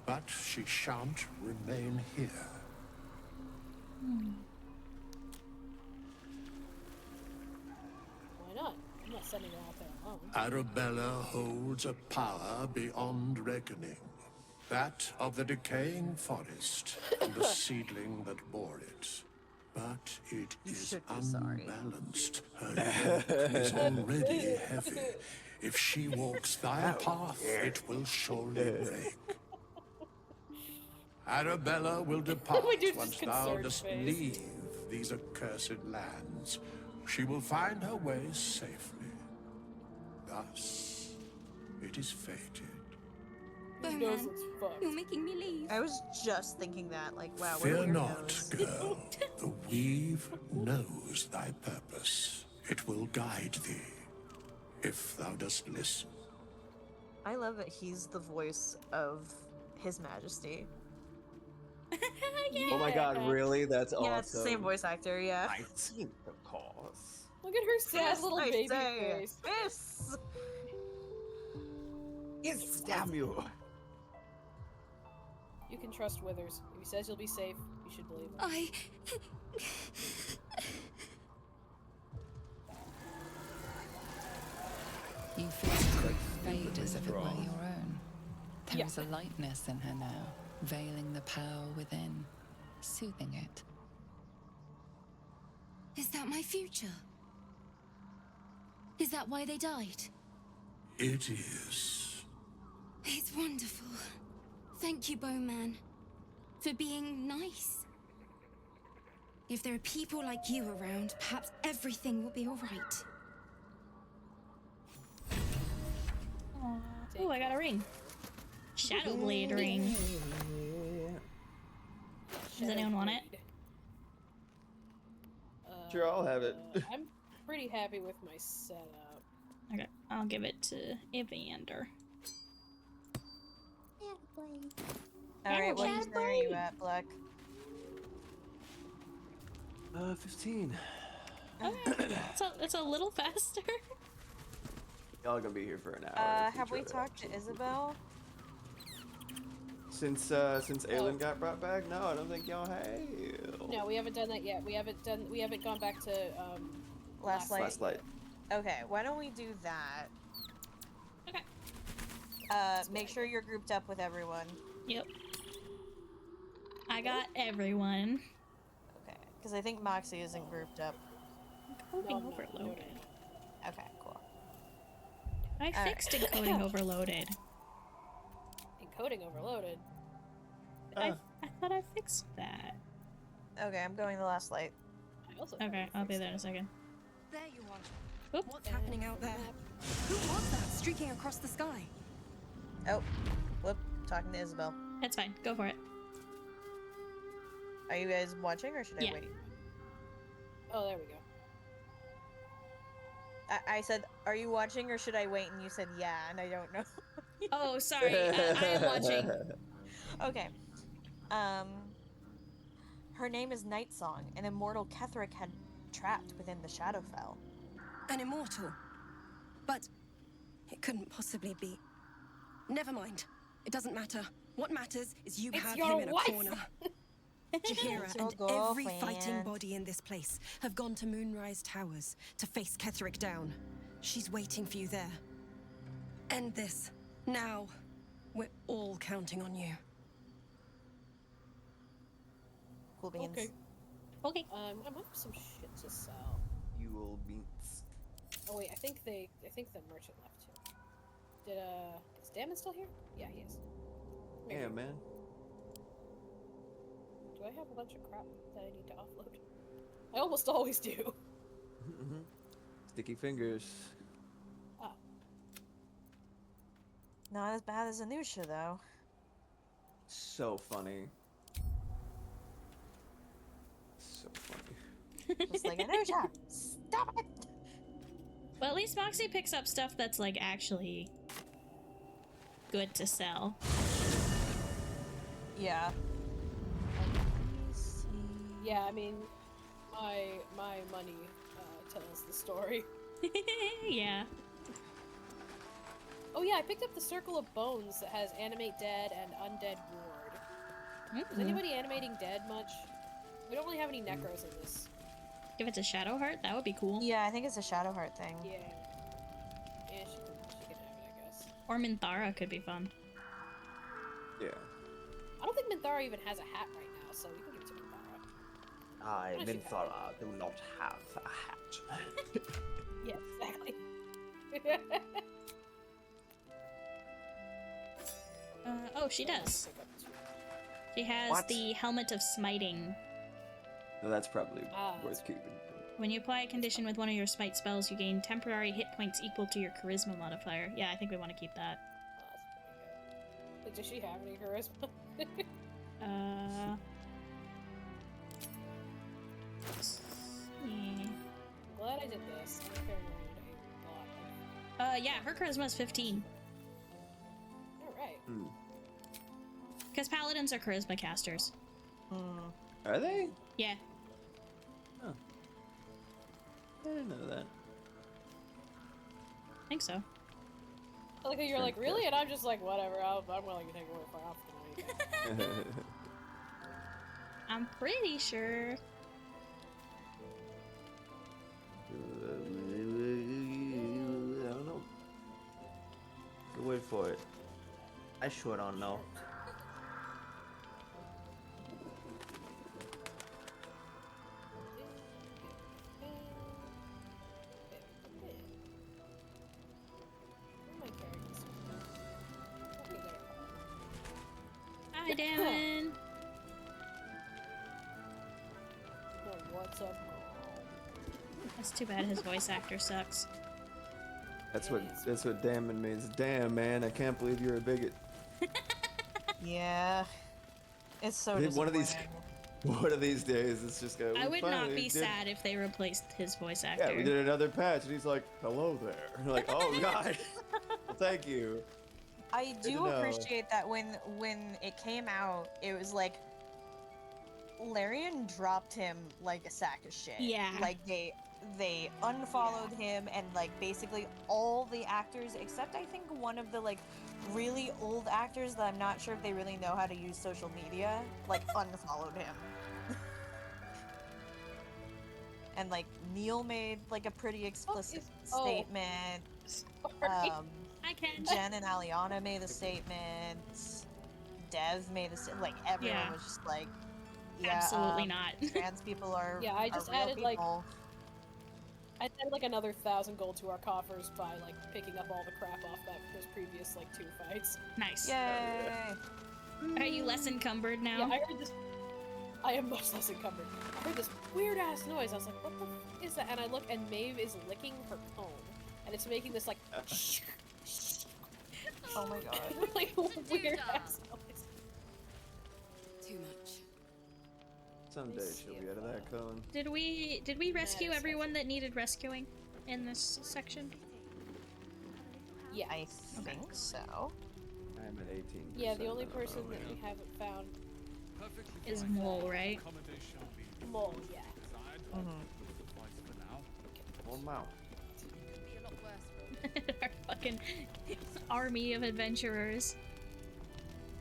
Speaker 7: but she shan't remain here.
Speaker 3: Why not? I'm not sending her out there alone.
Speaker 7: Arabella holds a power beyond reckoning. That of the decaying forest and the seedling that bore it. But it is
Speaker 4: should be sorry.
Speaker 7: unbalanced. Her yoke is already heavy. If she walks thy path, it will surely break. Arabella will depart
Speaker 3: We do this
Speaker 7: once thou
Speaker 3: concerned
Speaker 7: dost
Speaker 3: face.
Speaker 7: leave these accursed lands. She will find her way safely. Thus, it is fated.
Speaker 3: Who
Speaker 6: Bone
Speaker 3: knows
Speaker 6: Man,
Speaker 3: what's fucked?
Speaker 6: you're making me leave.
Speaker 4: I was just thinking that. Like, wow, what a
Speaker 7: Fear
Speaker 4: weird
Speaker 7: not,
Speaker 4: nose.
Speaker 7: girl. The weave knows thy purpose. It will guide thee, if thou dost listen.
Speaker 4: I love that he's the voice of His Majesty.
Speaker 2: Oh my god, really? That's awesome.
Speaker 4: Yeah, it's the same voice actor, yeah.
Speaker 2: I think the cause.
Speaker 3: Look at her sad
Speaker 4: Yes,
Speaker 3: little
Speaker 4: I
Speaker 3: baby
Speaker 4: say.
Speaker 3: face.
Speaker 4: Yes!
Speaker 2: Yes, damn you.
Speaker 3: You can trust Withers. If he says you'll be safe, you should believe him.
Speaker 6: I.
Speaker 8: You feel her grief fade as if it were
Speaker 2: Wrong.
Speaker 8: your own. There
Speaker 3: Yeah.
Speaker 8: is a lightness in her now, veiling the power within, soothing it.
Speaker 6: Is that my future? Is that why they died?
Speaker 7: It is.
Speaker 6: It's wonderful. Thank you, Bowman, for being nice. If there are people like you around, perhaps everything will be all right.
Speaker 1: Oh, I got a ring. Shadowblade ring. Does anyone want it?
Speaker 2: Sure, I'll have it.
Speaker 3: I'm pretty happy with my setup.
Speaker 1: Okay, I'll give it to Evander.
Speaker 4: Alright, what user are you at, Black?
Speaker 2: 15.
Speaker 1: It's a little faster.
Speaker 2: Y'all gonna be here for an hour.
Speaker 4: Have we talked to Isabel?
Speaker 2: Since Aelin got brought back? No, I don't think y'all have.
Speaker 3: No, we haven't done that yet. We haven't gone back to
Speaker 4: Last light.
Speaker 2: Last light.
Speaker 4: Okay, why don't we do that?
Speaker 1: Okay.
Speaker 4: Make sure you're grouped up with everyone.
Speaker 1: Yep. I got everyone.
Speaker 4: Okay, because I think Moxie isn't grouped up.
Speaker 1: Encoding
Speaker 3: No, I'm not
Speaker 1: overloaded.
Speaker 3: loaded.
Speaker 4: Okay, cool.
Speaker 1: I fixed encoding overloaded.
Speaker 3: Encoding overloaded.
Speaker 1: I thought I fixed that.
Speaker 4: Okay, I'm going the last light.
Speaker 3: I also
Speaker 1: Okay, I'll be there in a second.
Speaker 9: There you are.
Speaker 1: Oop.
Speaker 9: What's happening out there? Who was that streaking across the sky?
Speaker 4: Oh, whoop, talking to Isabel.
Speaker 1: It's fine. Go for it.
Speaker 4: Are you guys watching or should I
Speaker 1: Yeah.
Speaker 4: wait?
Speaker 3: Oh, there we go.
Speaker 4: I said, are you watching or should I wait? And you said, yeah, and I don't know.
Speaker 1: Oh, sorry. I am watching.
Speaker 4: Okay. Her name is Night Song, an immortal Ketheric had trapped within the Shadowfell.
Speaker 9: An immortal. But it couldn't possibly be. Never mind. It doesn't matter. What matters is you
Speaker 3: It's
Speaker 9: have
Speaker 3: your
Speaker 9: him in
Speaker 3: wife.
Speaker 9: a corner. Jahira
Speaker 4: It's your
Speaker 9: and every fighting
Speaker 4: girlfriend.
Speaker 9: body in this place have gone to Moonrise Towers to face Ketheric down. She's waiting for you there. End this. Now. We're all counting on you.
Speaker 4: Cool beans.
Speaker 3: Okay.
Speaker 1: Okay.
Speaker 3: I might have some shit to sell.
Speaker 2: You will beats.
Speaker 3: Oh wait, I think the merchant left too. Is Damon still here? Yeah, he is. Maybe.
Speaker 2: Yeah, man.
Speaker 3: Do I have a bunch of crap that I need to offload? I almost always do.
Speaker 2: Sticky fingers.
Speaker 3: Ah,
Speaker 4: Not as bad as Anusha, though.
Speaker 2: So funny. So funny.
Speaker 4: Just like, Anusha, stop it!
Speaker 1: Well, at least Moxie picks up stuff that's like actually good to sell.
Speaker 4: Yeah.
Speaker 3: yeah. I mean, my money tells the story.
Speaker 1: Yeah.
Speaker 3: Oh yeah, I picked up the Circle of Bones that has Animate Dead and Undead Ward. Is anybody animating dead much? We don't really have any necros in this.
Speaker 1: If it's a Shadow Heart, that would be cool.
Speaker 4: Yeah, I think it's a Shadowheart thing.
Speaker 3: Yeah. Yeah, she can have it, I guess.
Speaker 1: Or Minthara could be fun.
Speaker 2: Yeah.
Speaker 3: I don't think Minthara even has a hat right now, so we can give it to Minthara.
Speaker 10: I,
Speaker 3: Unless you have
Speaker 10: Minthara, do not have a hat.
Speaker 3: Yeah, exactly.
Speaker 1: Oh, she does. She has
Speaker 10: What?
Speaker 1: the Helmet of Smiting.
Speaker 2: No, that's probably
Speaker 3: That's
Speaker 2: worth keeping.
Speaker 1: When you apply a condition with one of your smite spells, you gain temporary hit points equal to your charisma modifier. Yeah, I think we want to keep that.
Speaker 3: But does she have any charisma?
Speaker 1: Yeah.
Speaker 3: Glad I did this. I'm carrying around a lot.
Speaker 1: Yeah, her charisma is 15.
Speaker 3: Alright.
Speaker 1: Because paladins are charisma casters.
Speaker 2: Are they?
Speaker 1: Yeah.
Speaker 2: Oh. I didn't know that.
Speaker 1: I think so.
Speaker 3: I like how you're like, really? And I'm just like, whatever, I'm willing to take a word off the money.
Speaker 1: I'm pretty sure.
Speaker 10: I don't know. Good word for it. I sure don't know.
Speaker 1: Hi, Damon.
Speaker 3: What's up?
Speaker 1: That's too bad his voice actor sucks.
Speaker 2: That's what damn means. Damn, man, I can't believe you're a bigot.
Speaker 4: Yeah. It's so
Speaker 2: One of these,
Speaker 4: disappointing.
Speaker 2: one of these days, it's just gonna.
Speaker 1: I would not
Speaker 2: finally
Speaker 1: be
Speaker 2: did-
Speaker 1: sad if they replaced his voice actor.
Speaker 2: Yeah, we did another patch, and he's like, "Hello there." And you're like, "Oh God, well, thank you."
Speaker 4: I
Speaker 2: to
Speaker 4: do
Speaker 2: know.
Speaker 4: appreciate that when it came out, it was like Larian dropped him like a sack of shit.
Speaker 1: Yeah.
Speaker 4: Like they unfollowed him, and like basically all the actors except I think one of the like really old actors that I'm not sure if they really know how to use social media, like unfollowed him. And like Neil made like a pretty explicit statement.
Speaker 3: Sorry.
Speaker 1: I can.
Speaker 4: Jen and Aliana made a statement. Dev made a statement. Like everyone
Speaker 1: Yeah.
Speaker 4: was just like, yeah,
Speaker 1: Absolutely not.
Speaker 4: trans people are.
Speaker 3: Yeah, I
Speaker 4: are
Speaker 3: just
Speaker 4: real
Speaker 3: added, like,
Speaker 4: people.
Speaker 3: I added like another 1,000 gold to our coffers by like picking up all the crap off those previous like 2 fights.
Speaker 1: Nice.
Speaker 4: Yay!
Speaker 1: Are you less encumbered now?
Speaker 3: Yeah, I heard this. I am much less encumbered. I heard this weird ass noise. I was like, what the f is that? And I look, and Maeve is licking her comb. And it's making this, like,
Speaker 4: Oh my god.
Speaker 3: like, weird ass noise.
Speaker 6: Too much.
Speaker 2: Someday she'll be out of that cone.
Speaker 1: Did we rescue
Speaker 3: Nice.
Speaker 1: everyone that needed rescuing in this section?
Speaker 3: Yeah.
Speaker 4: I think so.
Speaker 2: I'm at 18.
Speaker 3: Yeah, the only person that we haven't found
Speaker 1: Is Mole, right?
Speaker 3: Mole, yeah.
Speaker 2: Oh, wow.
Speaker 1: Our fucking army of adventurers.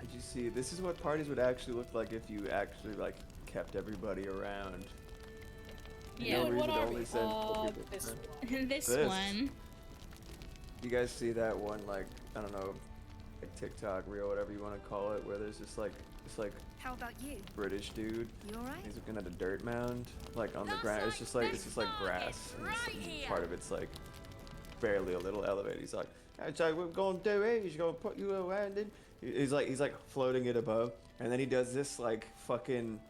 Speaker 2: Did you see? This is what parties would actually look like if you actually like kept everybody around.
Speaker 1: Yeah.
Speaker 2: No
Speaker 3: Dude,
Speaker 2: reason
Speaker 3: what
Speaker 2: to
Speaker 3: are
Speaker 2: only
Speaker 3: we?
Speaker 2: send 4 people.
Speaker 3: This
Speaker 2: man.
Speaker 1: This
Speaker 2: This.
Speaker 1: one.
Speaker 2: You guys see that one, like, I don't know, like TikTok reel, whatever you want to call it, where there's this like
Speaker 6: How about you?
Speaker 2: British dude.
Speaker 6: You alright?
Speaker 2: He's looking at a dirt mound, like on the ground. It's just like grass, and part of it's like barely a little elevated. He's like, so what we're gonna do here is gonna put you around it. He's like floating it above, and then he does this like fucking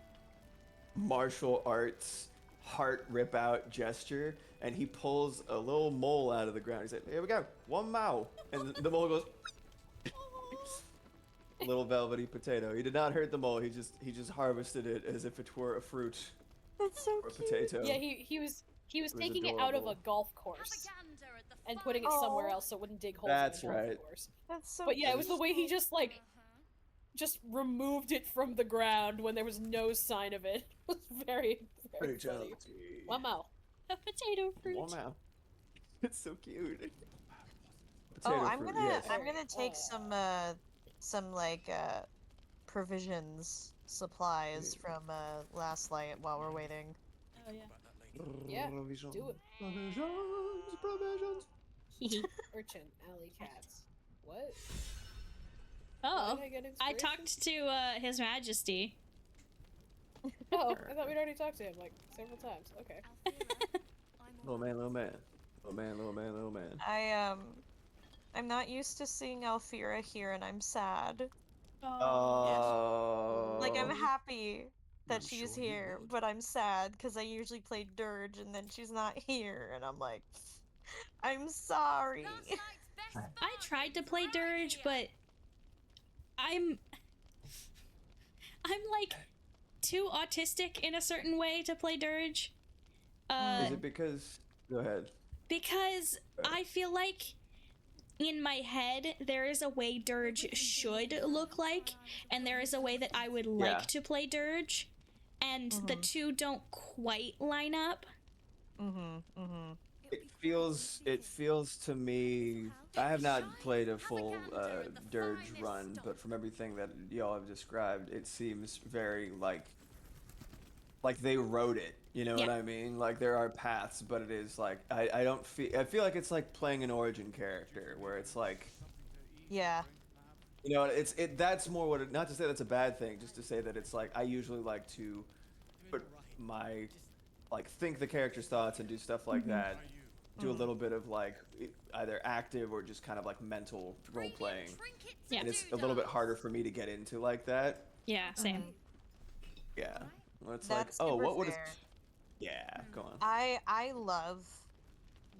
Speaker 2: martial arts heart rip out gesture, and he pulls a little mole out of the ground. He's like, here we go, 1 mile, and the mole goes. Little velvety potato. He did not hurt the mole. He just harvested it as if it were a fruit
Speaker 4: That's so
Speaker 2: or a
Speaker 4: cute.
Speaker 2: potato.
Speaker 3: Yeah, he was
Speaker 2: was
Speaker 3: taking it out of a
Speaker 2: adorable.
Speaker 3: golf course and putting it somewhere else so it wouldn't dig holes
Speaker 2: That's
Speaker 3: in the golf
Speaker 2: right.
Speaker 3: course.
Speaker 4: That's so
Speaker 3: But yeah, it was the
Speaker 4: cute.
Speaker 3: way he just like just removed it from the ground when there was no sign of it. It was very funny. Wow.
Speaker 1: A potato fruit.
Speaker 2: Wow. It's so cute.
Speaker 4: Oh,
Speaker 2: Potato
Speaker 4: I'm
Speaker 2: fruit,
Speaker 4: gonna
Speaker 2: yes.
Speaker 4: I'm gonna take some like provisions supplies from Last Light while we're waiting.
Speaker 1: Oh yeah.
Speaker 3: Yeah,
Speaker 2: Provisions.
Speaker 3: do it.
Speaker 2: Provisions.
Speaker 3: Urchin, alley cats. What?
Speaker 1: Oh,
Speaker 3: Did I get
Speaker 1: I
Speaker 3: inspiration?
Speaker 1: talked to His Majesty.
Speaker 3: Oh, I thought we'd already talked to him like several times. Okay.
Speaker 2: Little man, little man. Little man, little man, little man.
Speaker 4: I'm not used to seeing Alfira here, and I'm sad.
Speaker 2: Oh.
Speaker 4: Like I'm happy that
Speaker 7: I'm
Speaker 4: she's
Speaker 7: sure you
Speaker 4: here,
Speaker 7: would.
Speaker 4: but I'm sad because I usually play Dirge, and then she's not here, and I'm like, I'm sorry.
Speaker 1: I tried to play Dirge, but I'm like too autistic in a certain way to play Dirge.
Speaker 2: Is it because? Go ahead.
Speaker 1: Because I feel like in my head there is a way Dirge should look like, and there is a way that I would like to play Dirge, and the two don't quite line up.
Speaker 2: It feels to me. I have not played a full Dirge run, but from everything that y'all have described, it seems very like they wrote it. You know what I mean? Like there are paths, but it is like I don't feel. I feel like it's like playing an origin character, where it's like.
Speaker 4: Yeah.
Speaker 2: You know, that's more what not to say that's a bad thing, just to say that it's like I usually like to put my think the character's thoughts and do stuff like that. Do a little bit of like either active or just kind of like mental role playing.
Speaker 1: Yeah.
Speaker 2: And it's a little bit harder for me to get into like that.
Speaker 1: Yeah, same.
Speaker 2: Yeah. Well, it's
Speaker 4: That's
Speaker 2: like, oh,
Speaker 4: super
Speaker 2: what would
Speaker 4: fair.
Speaker 2: Yeah, go on.
Speaker 4: I love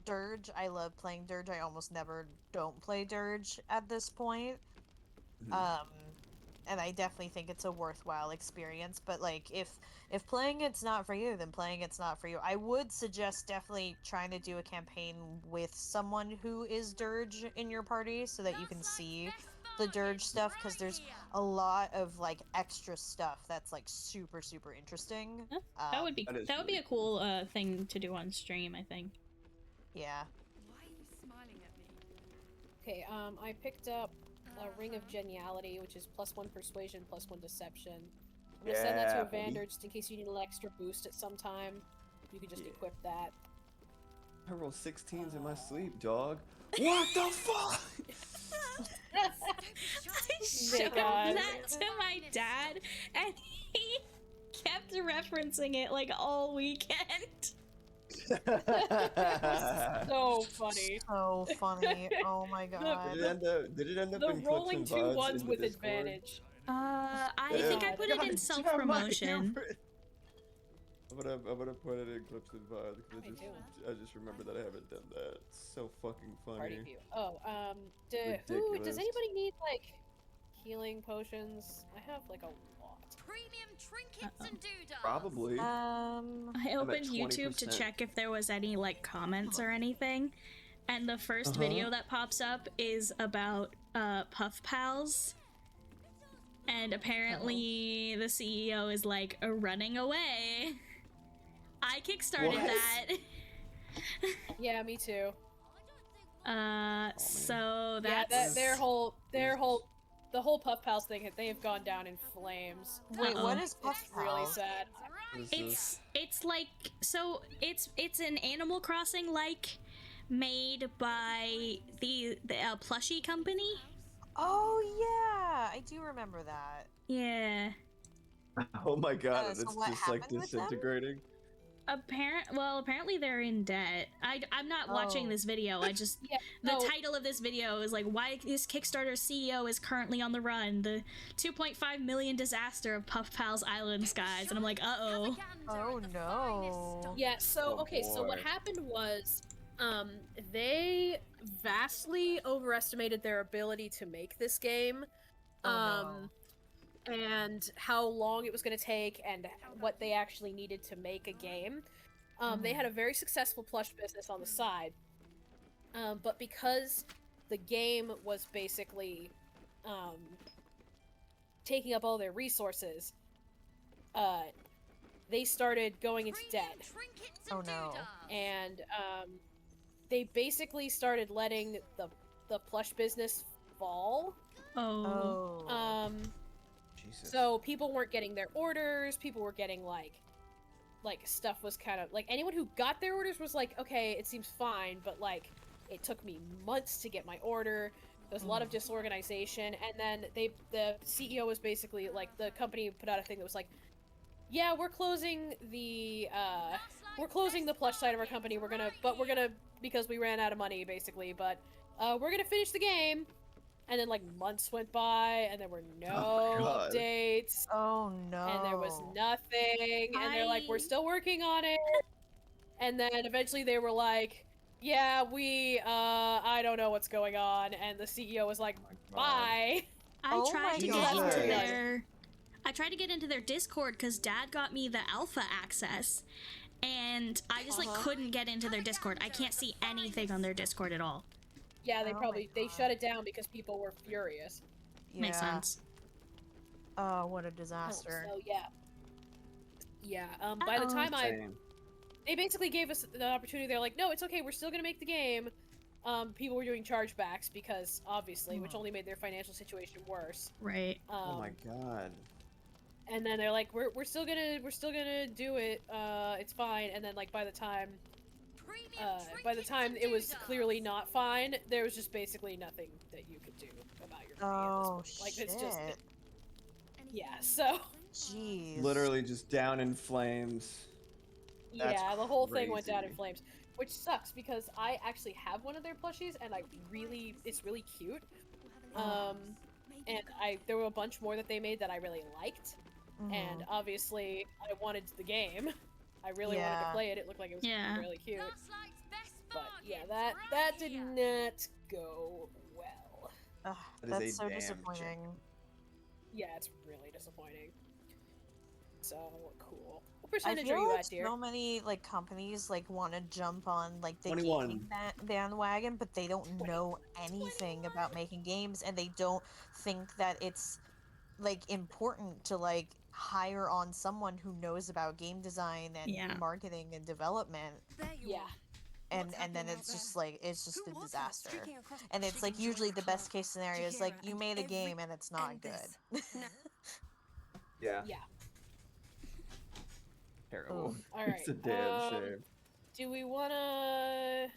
Speaker 4: Dirge. I love playing Dirge. I almost never don't play Dirge at this point. And I definitely think it's a worthwhile experience. But like, if playing it's not for you, then playing it's not for you. I would suggest definitely trying to do a campaign with someone who is Dirge in your party, so that you can see the Dirge stuff, because there's a lot of like extra stuff that's like super interesting.
Speaker 1: That would be
Speaker 2: That is
Speaker 1: a
Speaker 2: really
Speaker 1: cool thing to do on stream, I think.
Speaker 4: Yeah.
Speaker 6: Why are you smiling at me?
Speaker 3: Okay, I picked up a Ring of Geniality, which is +1 Persuasion, +1 Deception. I'm gonna send that to
Speaker 2: Yeah,
Speaker 3: Evander
Speaker 2: baby.
Speaker 3: just in case you need an extra boost at some time. You can just equip that.
Speaker 2: I roll 16s in my sleep, dog. What the fuck?
Speaker 1: I showed
Speaker 3: God.
Speaker 1: that to my dad, and he kept referencing it like all weekend.
Speaker 3: So funny.
Speaker 4: So funny. Oh my god.
Speaker 2: Did it end up
Speaker 3: The
Speaker 2: in clips
Speaker 3: rolling
Speaker 2: and
Speaker 3: two
Speaker 2: VODs
Speaker 3: ones
Speaker 2: in the
Speaker 3: with
Speaker 2: Discord?
Speaker 3: advantage.
Speaker 1: I think I put it in self-promotion.
Speaker 2: I'm gonna put it in clips and VOD because
Speaker 3: What are you doing?
Speaker 2: I just remember that I haven't done that. It's so fucking funny.
Speaker 3: Party view. Oh, does
Speaker 2: Ridiculous.
Speaker 3: anybody need like healing potions? I have like a lot.
Speaker 6: Premium trinkets and doodads.
Speaker 2: Probably.
Speaker 1: I opened YouTube to
Speaker 2: 20%.
Speaker 1: check if there was any like comments or anything, and the first video that pops up is about Puff Pals, and apparently the CEO is like running away. I kickstarted that.
Speaker 3: Yeah, me too.
Speaker 1: So
Speaker 3: Yeah,
Speaker 1: that's
Speaker 3: the whole Puff Pals thing, they have gone down in flames.
Speaker 4: Wait, what is Puff
Speaker 3: It's really
Speaker 4: Pals?
Speaker 3: sad.
Speaker 1: it's like, so it's an Animal Crossing like made by the plushie company.
Speaker 4: Oh yeah, I do remember that.
Speaker 1: Yeah.
Speaker 2: Oh my god,
Speaker 4: so
Speaker 2: and it's
Speaker 4: what
Speaker 2: just like
Speaker 4: happened with them?
Speaker 2: disintegrating.
Speaker 1: Apparently they're in debt. I'm not watching this video. I just the title of this video is like, why this Kickstarter CEO is currently on the run, the 2.5 million disaster of Puff Pals Island Skies, and I'm like, uh-oh.
Speaker 4: Oh no.
Speaker 3: Yeah, so
Speaker 2: Oh,
Speaker 3: okay, so what
Speaker 2: boy.
Speaker 3: happened was they vastly overestimated their ability to make this game. And how long it was going to take and what they actually needed to make a game. They had a very successful plush business on the side. But because the game was basically taking up all their resources, they started going into debt.
Speaker 4: Oh no.
Speaker 3: And they basically started letting the plush business fall.
Speaker 1: Oh.
Speaker 2: Jesus.
Speaker 3: So people weren't getting their orders, people were getting like stuff was kind of like, anyone who got their orders was like, okay, it seems fine, but like it took me months to get my order. There's a lot of disorganization, and then the CEO was basically like, the company put out a thing that was like, yeah, we're closing the plush side of our company. We're gonna because we ran out of money basically, but we're gonna finish the game. And then like months went by, and there were no updates.
Speaker 4: Oh no.
Speaker 3: And there was nothing. And they're like, we're still working on it. And then eventually they were like, yeah, I don't know what's going on. And the CEO was like, bye.
Speaker 1: I tried to get into their Discord because Dad got me the alpha access, and I just like couldn't get into their Discord. I can't see anything on their Discord at all.
Speaker 3: Yeah, they shut it down because people were furious.
Speaker 4: Yeah.
Speaker 1: Makes sense.
Speaker 4: Oh, what a disaster.
Speaker 3: So yeah. By the time they basically gave us the opportunity. They're like, no, it's okay. We're still gonna make the game. People were doing chargebacks because obviously, which only made their financial situation worse.
Speaker 1: Right.
Speaker 2: Oh my god.
Speaker 3: And then they're like, we're still gonna do it. It's fine. And then like by the time it was clearly not fine, there was just basically nothing that you could do about your company at this point. Like,
Speaker 4: shit.
Speaker 3: it's just so
Speaker 4: Jeez.
Speaker 2: Literally just down in flames. That's
Speaker 3: yeah, the whole thing went down in
Speaker 2: crazy.
Speaker 3: flames, which sucks because I actually have one of their plushies and it's really cute. And there were a bunch more that they made that I really liked, and obviously I wanted the game. I really wanted to play it. It looked like it was really cute. But yeah, that did not go well.
Speaker 4: Ugh,
Speaker 2: That
Speaker 4: that's
Speaker 2: is a
Speaker 4: so
Speaker 2: damn
Speaker 4: disappointing.
Speaker 3: Yeah, it's really disappointing. So cool. What
Speaker 4: I
Speaker 3: percentage are
Speaker 4: feel
Speaker 3: you
Speaker 4: like
Speaker 3: at, dear?
Speaker 4: so many like companies like want to jump on like the
Speaker 2: 21.
Speaker 4: gaming bandwagon, but they don't know anything about making games, and they don't think that it's like important to like hire on someone who knows about game design and marketing and development.
Speaker 3: Yeah.
Speaker 4: And then it's just like it's just a disaster. And it's like usually the best case scenario is like you made a game and it's not good.
Speaker 2: Yeah.
Speaker 3: Yeah.
Speaker 2: Terrible.
Speaker 3: All right.
Speaker 2: It's a damn shame.
Speaker 3: Do we wanna?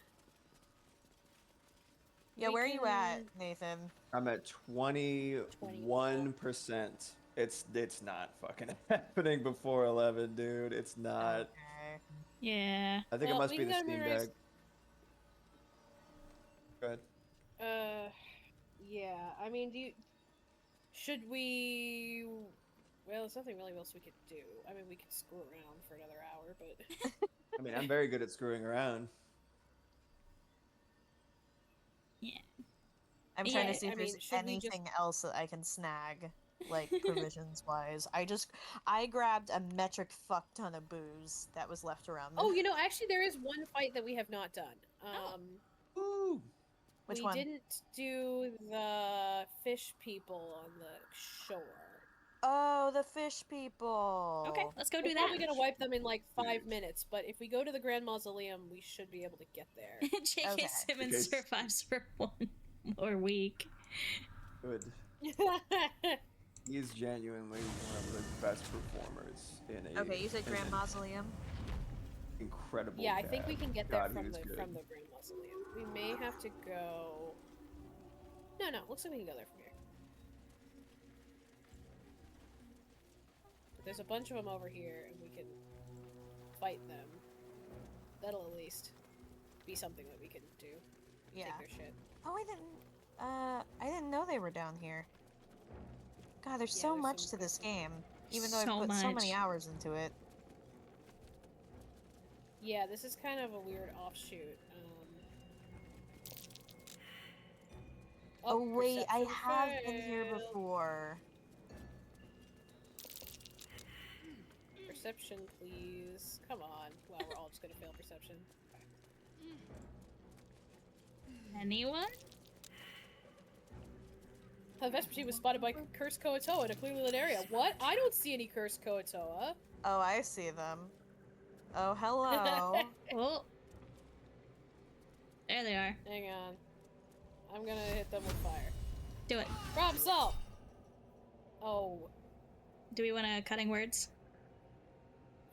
Speaker 4: Yeah, where are you at, Nathan?
Speaker 2: I'm at 21%. It's not fucking happening before 11, dude. It's not.
Speaker 4: Okay.
Speaker 1: Yeah.
Speaker 2: I think it must be the Steam Deck. Go ahead.
Speaker 3: Yeah. I mean, Should we? Well, there's nothing really else we could do. I mean, we could screw around for another hour, but
Speaker 2: I mean, I'm very good at screwing around.
Speaker 1: Yeah.
Speaker 4: I'm trying
Speaker 1: Yeah,
Speaker 4: to see if
Speaker 3: I mean,
Speaker 4: there's
Speaker 3: should we just-
Speaker 4: anything else that I can snag, like provisions wise. I grabbed a metric fuck ton of booze that was left around.
Speaker 3: Oh, you know, actually, there is one fight that we have not done.
Speaker 2: Ooh.
Speaker 4: Which
Speaker 3: we
Speaker 4: one?
Speaker 3: didn't do the fish people on the shore.
Speaker 4: Oh, the fish people.
Speaker 1: Okay, let's go
Speaker 3: We're
Speaker 1: do that.
Speaker 3: probably gonna wipe them in like 5 minutes, but if we go to the Grand Mausoleum, we should be able to get there.
Speaker 1: J.K.
Speaker 4: Okay.
Speaker 1: Simmons
Speaker 2: Okay.
Speaker 1: survives for 1 more week.
Speaker 2: Good. He's genuinely one of the best performers in a.
Speaker 4: Okay, you said
Speaker 2: in
Speaker 4: Grand
Speaker 2: an
Speaker 4: Mausoleum.
Speaker 2: Incredible.
Speaker 3: Yeah, I think we can get there
Speaker 2: God, he
Speaker 3: from
Speaker 2: was
Speaker 3: the
Speaker 2: good.
Speaker 3: Grand Mausoleum. We may have to go. No, looks like we can go there from here. But there's a bunch of them over here, and we can fight them. That'll at least be something that we can do.
Speaker 4: Yeah.
Speaker 3: Take their shit.
Speaker 4: Oh, I didn't know they were down here. God, there's
Speaker 3: Yeah,
Speaker 4: so
Speaker 3: there's
Speaker 4: much
Speaker 3: some
Speaker 4: to
Speaker 3: good
Speaker 4: this
Speaker 3: stuff.
Speaker 4: game. Even though
Speaker 1: So
Speaker 4: I've put so many
Speaker 1: much.
Speaker 4: hours into it.
Speaker 3: Yeah, this is kind of a weird offshoot.
Speaker 4: Oh wait, I
Speaker 3: perception
Speaker 4: have been here
Speaker 3: fail.
Speaker 4: before.
Speaker 3: Perception, please. Come on. Well, we're all just gonna fail perception.
Speaker 1: Anyone?
Speaker 3: The Vespertine was spotted by Cursed Koatoa in a clearly lit area. What? I don't see any Cursed Koatoa.
Speaker 4: Oh, I see them. Oh, hello.
Speaker 1: Oh. There they are.
Speaker 3: Hang on. I'm gonna hit them with fire.
Speaker 1: Do it.
Speaker 3: Problem solved! Oh.
Speaker 1: Do we want to cutting words?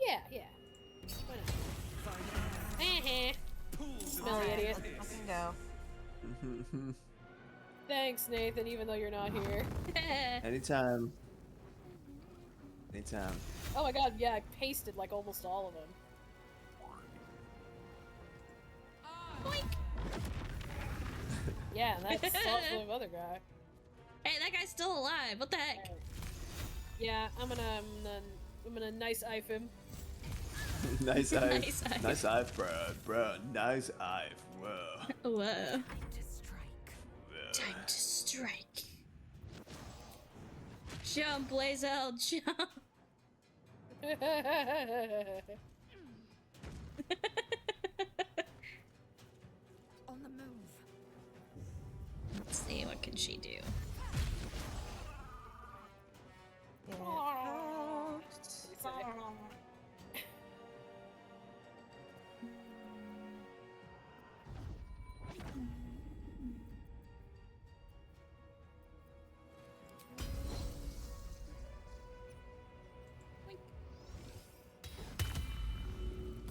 Speaker 3: Yeah. Why not? Smelly idiot.
Speaker 4: Let's fucking go.
Speaker 3: Thanks, Nathan, even though you're not here.
Speaker 2: Anytime. Anytime.
Speaker 3: Oh my god, yeah, I pasted like almost all of them. Yeah, and that's also the other guy.
Speaker 1: Hey, that guy's still alive. What the heck?
Speaker 3: Yeah, I'm gonna nice ife him.
Speaker 2: Nice eye.
Speaker 1: Nice eye.
Speaker 2: Nice eye, bro. Nice eye. Whoa.
Speaker 1: Whoa.
Speaker 2: Whoa.
Speaker 1: Time to strike. Jump, Blazel, jump.
Speaker 6: On the move.
Speaker 1: Let's see, what can she do?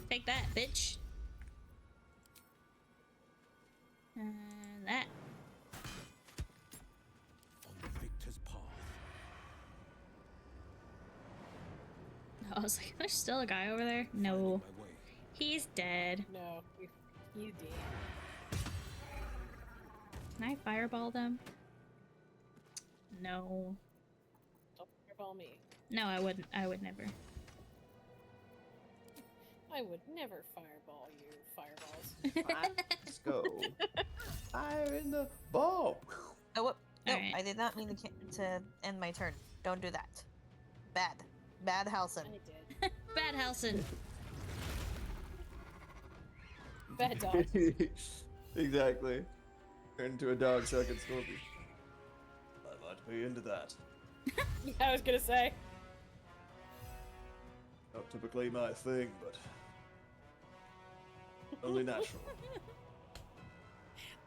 Speaker 1: Take that, bitch. And that.
Speaker 7: On the victor's path.
Speaker 1: I was like, there's still a guy over there? No.
Speaker 7: My way.
Speaker 1: He's dead.
Speaker 3: No, you did.
Speaker 1: Can I fireball them? No.
Speaker 3: Don't fireball me.
Speaker 1: No, I wouldn't. I would never.
Speaker 3: I would never fireball you, fireballs.
Speaker 2: Let's go. Fire in the ball.
Speaker 4: Oh, whoop. No,
Speaker 1: Alright.
Speaker 4: I did not mean to end my turn. Don't do that. Bad. Bad Halson.
Speaker 3: I did.
Speaker 1: Bad Halson.
Speaker 3: Bad dog.
Speaker 2: Exactly. Turn into a dog so I can scold you. I might be into that.
Speaker 3: Yeah, I was gonna say.
Speaker 2: Not typically my thing, but only natural.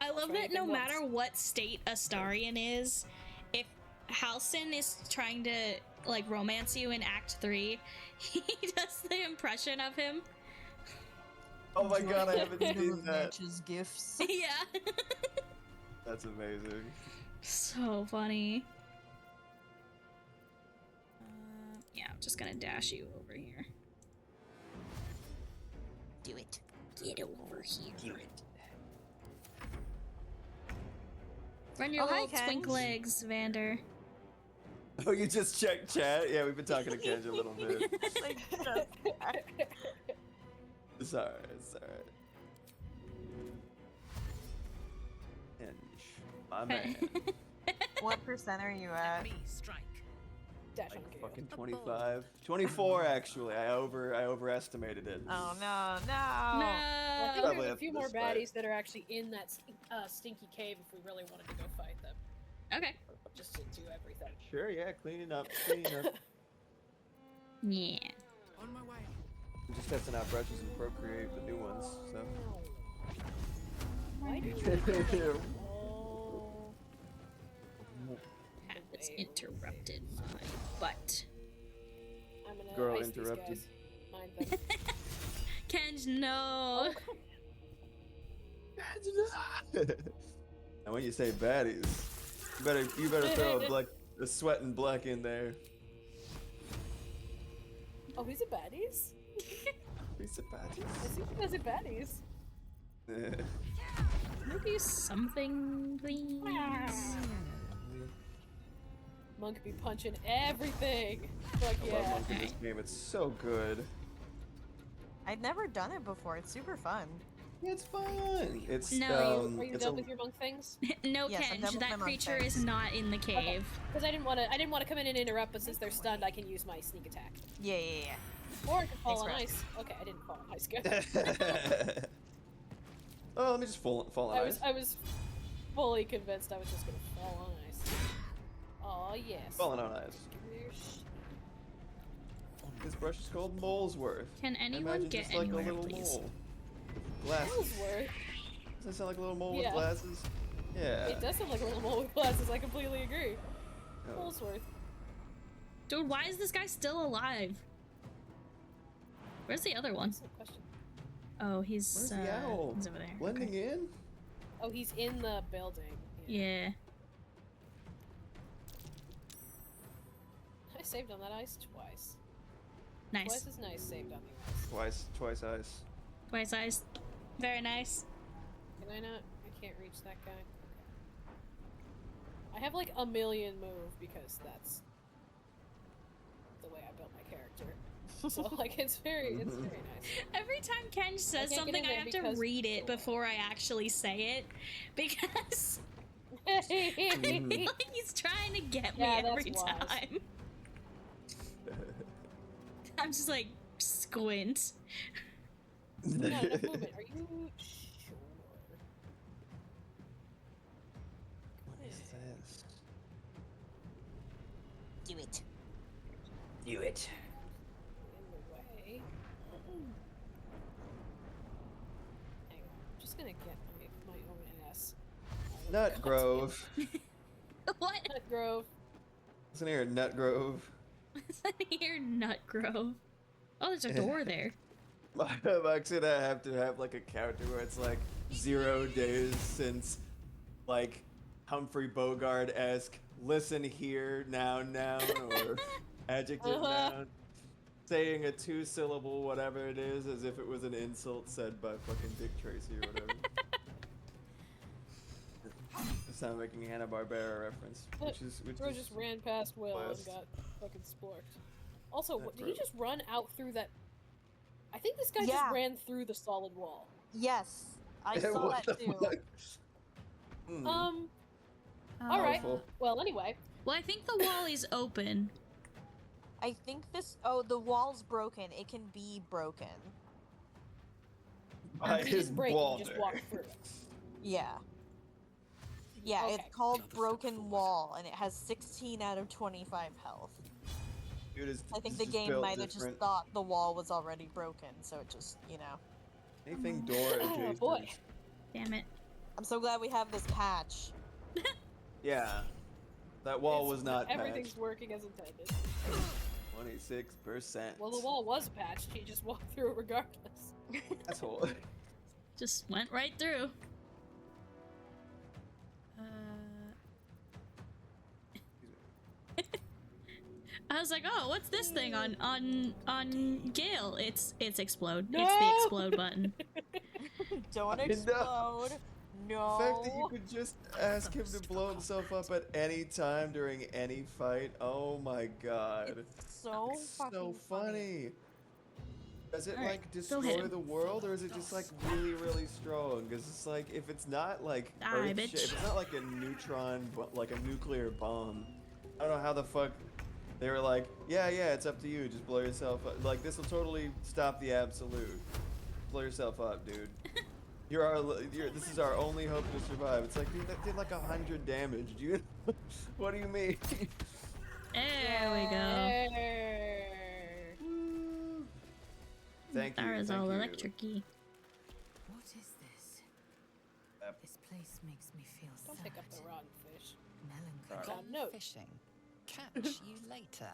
Speaker 1: I love
Speaker 3: Try
Speaker 1: that no
Speaker 3: anything
Speaker 1: matter
Speaker 3: once.
Speaker 1: what state Astarion is, if Halson is trying to like romance you in Act 3, he does the impression of him.
Speaker 2: Oh my god, I haven't seen that.
Speaker 4: Nature's gifts.
Speaker 1: Yeah.
Speaker 2: That's amazing.
Speaker 1: So funny. Yeah, I'm just gonna dash you over here. Do it. Get over here.
Speaker 2: Do it.
Speaker 1: Run your
Speaker 4: Oh, hi,
Speaker 1: little
Speaker 4: Ken.
Speaker 1: twink legs, Vander.
Speaker 2: Oh, you just checked chat? Yeah, we've been talking to Kenji a little bit.
Speaker 4: Like,
Speaker 2: It's alright, it's alright. Kenji, my man.
Speaker 4: what percent are you at?
Speaker 3: Dash
Speaker 2: Like
Speaker 3: on Gale.
Speaker 2: fucking 25. 24 actually. I overestimated it.
Speaker 4: Oh no,
Speaker 1: No.
Speaker 3: I think
Speaker 2: Probably
Speaker 3: there's a
Speaker 2: after
Speaker 3: few
Speaker 2: this
Speaker 3: more
Speaker 2: fight.
Speaker 3: baddies that are actually in that stinky cave if we really wanted to go fight them.
Speaker 1: Okay.
Speaker 3: Just to do everything.
Speaker 2: Sure, yeah, cleaning up, cleaning up.
Speaker 1: Yeah.
Speaker 5: On my way.
Speaker 2: I'm just testing out brushes and Procreate, the new ones, so.
Speaker 3: Why do you Oh.
Speaker 1: It's interrupted my butt.
Speaker 3: I'm gonna
Speaker 2: Girl
Speaker 3: ice
Speaker 2: interrupted.
Speaker 3: these guys. Mind them.
Speaker 1: Kenj, no.
Speaker 2: And when you say baddies, you better throw a sweating Black in there.
Speaker 3: Oh, he's a baddies?
Speaker 2: He's a baddies.
Speaker 3: I think he has a baddies.
Speaker 1: Maybe something, please.
Speaker 3: Monk be punching everything. Fuck
Speaker 2: I love
Speaker 3: yeah.
Speaker 2: Monk in this game. It's so good.
Speaker 4: I'd never done it before. It's super fun.
Speaker 2: It's fun. It's
Speaker 1: No.
Speaker 3: Are you
Speaker 2: it's
Speaker 3: done
Speaker 2: a-
Speaker 3: with your monk things?
Speaker 1: No,
Speaker 4: Yes, I'm done
Speaker 1: Kenj,
Speaker 4: with
Speaker 1: that
Speaker 4: my monk
Speaker 1: creature
Speaker 4: things.
Speaker 1: is not in the cave.
Speaker 3: Because I didn't want to come in and interrupt, but since they're stunned, I can use my sneak attack.
Speaker 4: Yeah, yeah, yeah.
Speaker 3: Or I can fall
Speaker 4: Thanks,
Speaker 3: on
Speaker 4: Brad.
Speaker 3: ice. Okay, I didn't fall on ice. Good.
Speaker 2: Oh, let me just fall on ice.
Speaker 3: I was fully convinced I was just gonna fall on ice. Oh yes.
Speaker 2: Falling on ice.
Speaker 3: Give me your
Speaker 2: This brush is called Molesworth.
Speaker 1: Can anyone
Speaker 2: Imagine
Speaker 1: get
Speaker 2: just like
Speaker 1: anywhere,
Speaker 2: a little
Speaker 1: please?
Speaker 2: mole. Glasses.
Speaker 3: Ellsworth.
Speaker 2: Doesn't that sound like a little mole
Speaker 3: Yeah.
Speaker 2: with glasses? Yeah.
Speaker 3: It does sound like a little mole with glasses. I completely agree.
Speaker 2: Oh.
Speaker 3: Ellsworth.
Speaker 1: Dude, why is this guy still alive? Where's the other one?
Speaker 3: That's a question.
Speaker 1: Oh, he's
Speaker 2: Where's the owl?
Speaker 1: he's over there.
Speaker 2: Blending
Speaker 1: Okay.
Speaker 2: in?
Speaker 3: Oh, he's in the building.
Speaker 1: Yeah.
Speaker 3: I saved on that ice twice.
Speaker 1: Nice.
Speaker 3: Twice is nice saved on the ice.
Speaker 2: Twice ice.
Speaker 1: Twice eyes. Very nice.
Speaker 3: Can I not? I can't reach that guy. Okay. I have like a million move because that's the way I built my character. So like it's very nice.
Speaker 1: Every time Kenj says
Speaker 3: can't get
Speaker 1: something,
Speaker 3: in
Speaker 1: I
Speaker 3: there
Speaker 1: have to
Speaker 3: because-
Speaker 1: read it before I actually say it because
Speaker 2: Mm-hmm.
Speaker 1: like, he's trying to get me
Speaker 3: Yeah, that's
Speaker 1: every
Speaker 3: wise.
Speaker 1: time. I'm just like squint.
Speaker 3: Not enough movement. Are you sure?
Speaker 2: What is this?
Speaker 4: Do it.
Speaker 2: Do it.
Speaker 3: In the way. Hang on. I'm just gonna get my own ass.
Speaker 2: Nut Grove.
Speaker 1: What?
Speaker 3: Nut Grove.
Speaker 2: Listen here, Nut Grove.
Speaker 1: Listen here, Nut Grove. Oh, there's a door there.
Speaker 2: I'm gonna have to have like a character where it's like 0 days since like Humphrey Bogart-esque listen here now or adjective noun. Saying a 2-syllable whatever it is as if it was an insult said by fucking Dick Tracy or whatever. This time making a Hanna-Barbera reference, which
Speaker 3: Bro
Speaker 2: is
Speaker 3: just ran past Will and
Speaker 2: blessed.
Speaker 3: got fucking splorked. Also,
Speaker 2: That
Speaker 3: did he
Speaker 2: bro.
Speaker 3: just run out through that? I think this guy
Speaker 4: Yeah.
Speaker 3: just ran through the solid wall.
Speaker 4: Yes, I saw
Speaker 2: What
Speaker 4: that
Speaker 2: the
Speaker 4: too.
Speaker 2: fuck? Hmm.
Speaker 3: All right.
Speaker 2: Powerful.
Speaker 3: Well, anyway,
Speaker 1: Well, I think the wall is open.
Speaker 4: I think this. Oh, the wall's broken. It can be broken.
Speaker 2: By
Speaker 3: he
Speaker 2: his
Speaker 3: didn't break. He just
Speaker 2: balder.
Speaker 3: walked through it.
Speaker 4: Yeah. Yeah,
Speaker 3: Okay.
Speaker 4: it's called Broken Wall, and it has 16 out of 25 health.
Speaker 2: Dude,
Speaker 4: I think
Speaker 2: it's
Speaker 4: the
Speaker 2: just
Speaker 4: game
Speaker 2: built
Speaker 4: might have just
Speaker 2: different.
Speaker 4: thought the wall was already broken, so it just, you know.
Speaker 2: Anything door adjacent.
Speaker 3: boy.
Speaker 1: Damn it.
Speaker 4: I'm so glad we have this patch.
Speaker 2: Yeah. That wall
Speaker 3: It's-
Speaker 2: was not
Speaker 3: Everything's
Speaker 2: patched.
Speaker 3: working as intended.
Speaker 2: 26%.
Speaker 3: Well, the wall was patched. He just walked through it regardless.
Speaker 2: Asshole.
Speaker 1: Just went right through. I was like, oh, what's this thing on Gale? It's explode. It's the
Speaker 3: No!
Speaker 1: explode button.
Speaker 4: Don't
Speaker 2: I know.
Speaker 4: explode.
Speaker 2: The fact that you could just ask him to blow himself up at any time during any fight. Oh my god.
Speaker 4: So
Speaker 2: It's
Speaker 4: fucking
Speaker 2: so funny. Does it
Speaker 1: Alright,
Speaker 2: like
Speaker 1: still hit
Speaker 2: destroy
Speaker 1: him.
Speaker 2: the world, or is it just like really, really strong? Because it's like if it's not like
Speaker 1: Die,
Speaker 2: if
Speaker 1: bitch.
Speaker 2: it's not like a neutron, like a nuclear bomb, I don't know how the fuck they were like, yeah, it's up to you, just blow yourself up. Like this will totally stop the absolute. Blow yourself up, dude. This is our only hope to survive. It's like, dude, that did like 100 damage, dude. What do you mean?
Speaker 1: There we go.
Speaker 2: Thank you.
Speaker 1: That is
Speaker 2: thank
Speaker 1: all
Speaker 2: you.
Speaker 1: electric-y.
Speaker 5: What is this?
Speaker 2: Yep.
Speaker 5: This place makes me feel
Speaker 3: Don't
Speaker 5: sad.
Speaker 3: pick up the rotten fish.
Speaker 5: Melancholy.
Speaker 3: Gone note.
Speaker 8: Fishing. Catch you later.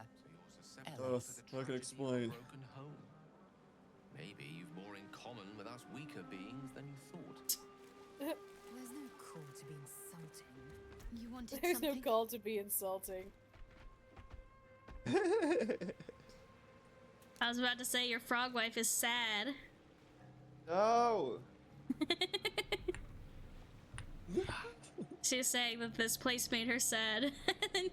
Speaker 2: Oh, I can explain.
Speaker 11: Broken home. Maybe you've more in common with us weaker beings than you thought.
Speaker 5: There's no call to be insulting.
Speaker 6: You wanted
Speaker 3: There's no
Speaker 6: something?
Speaker 3: call to be insulting.
Speaker 1: I was about to say your frog wife is sad.
Speaker 2: No.
Speaker 1: She's saying that this place made her sad.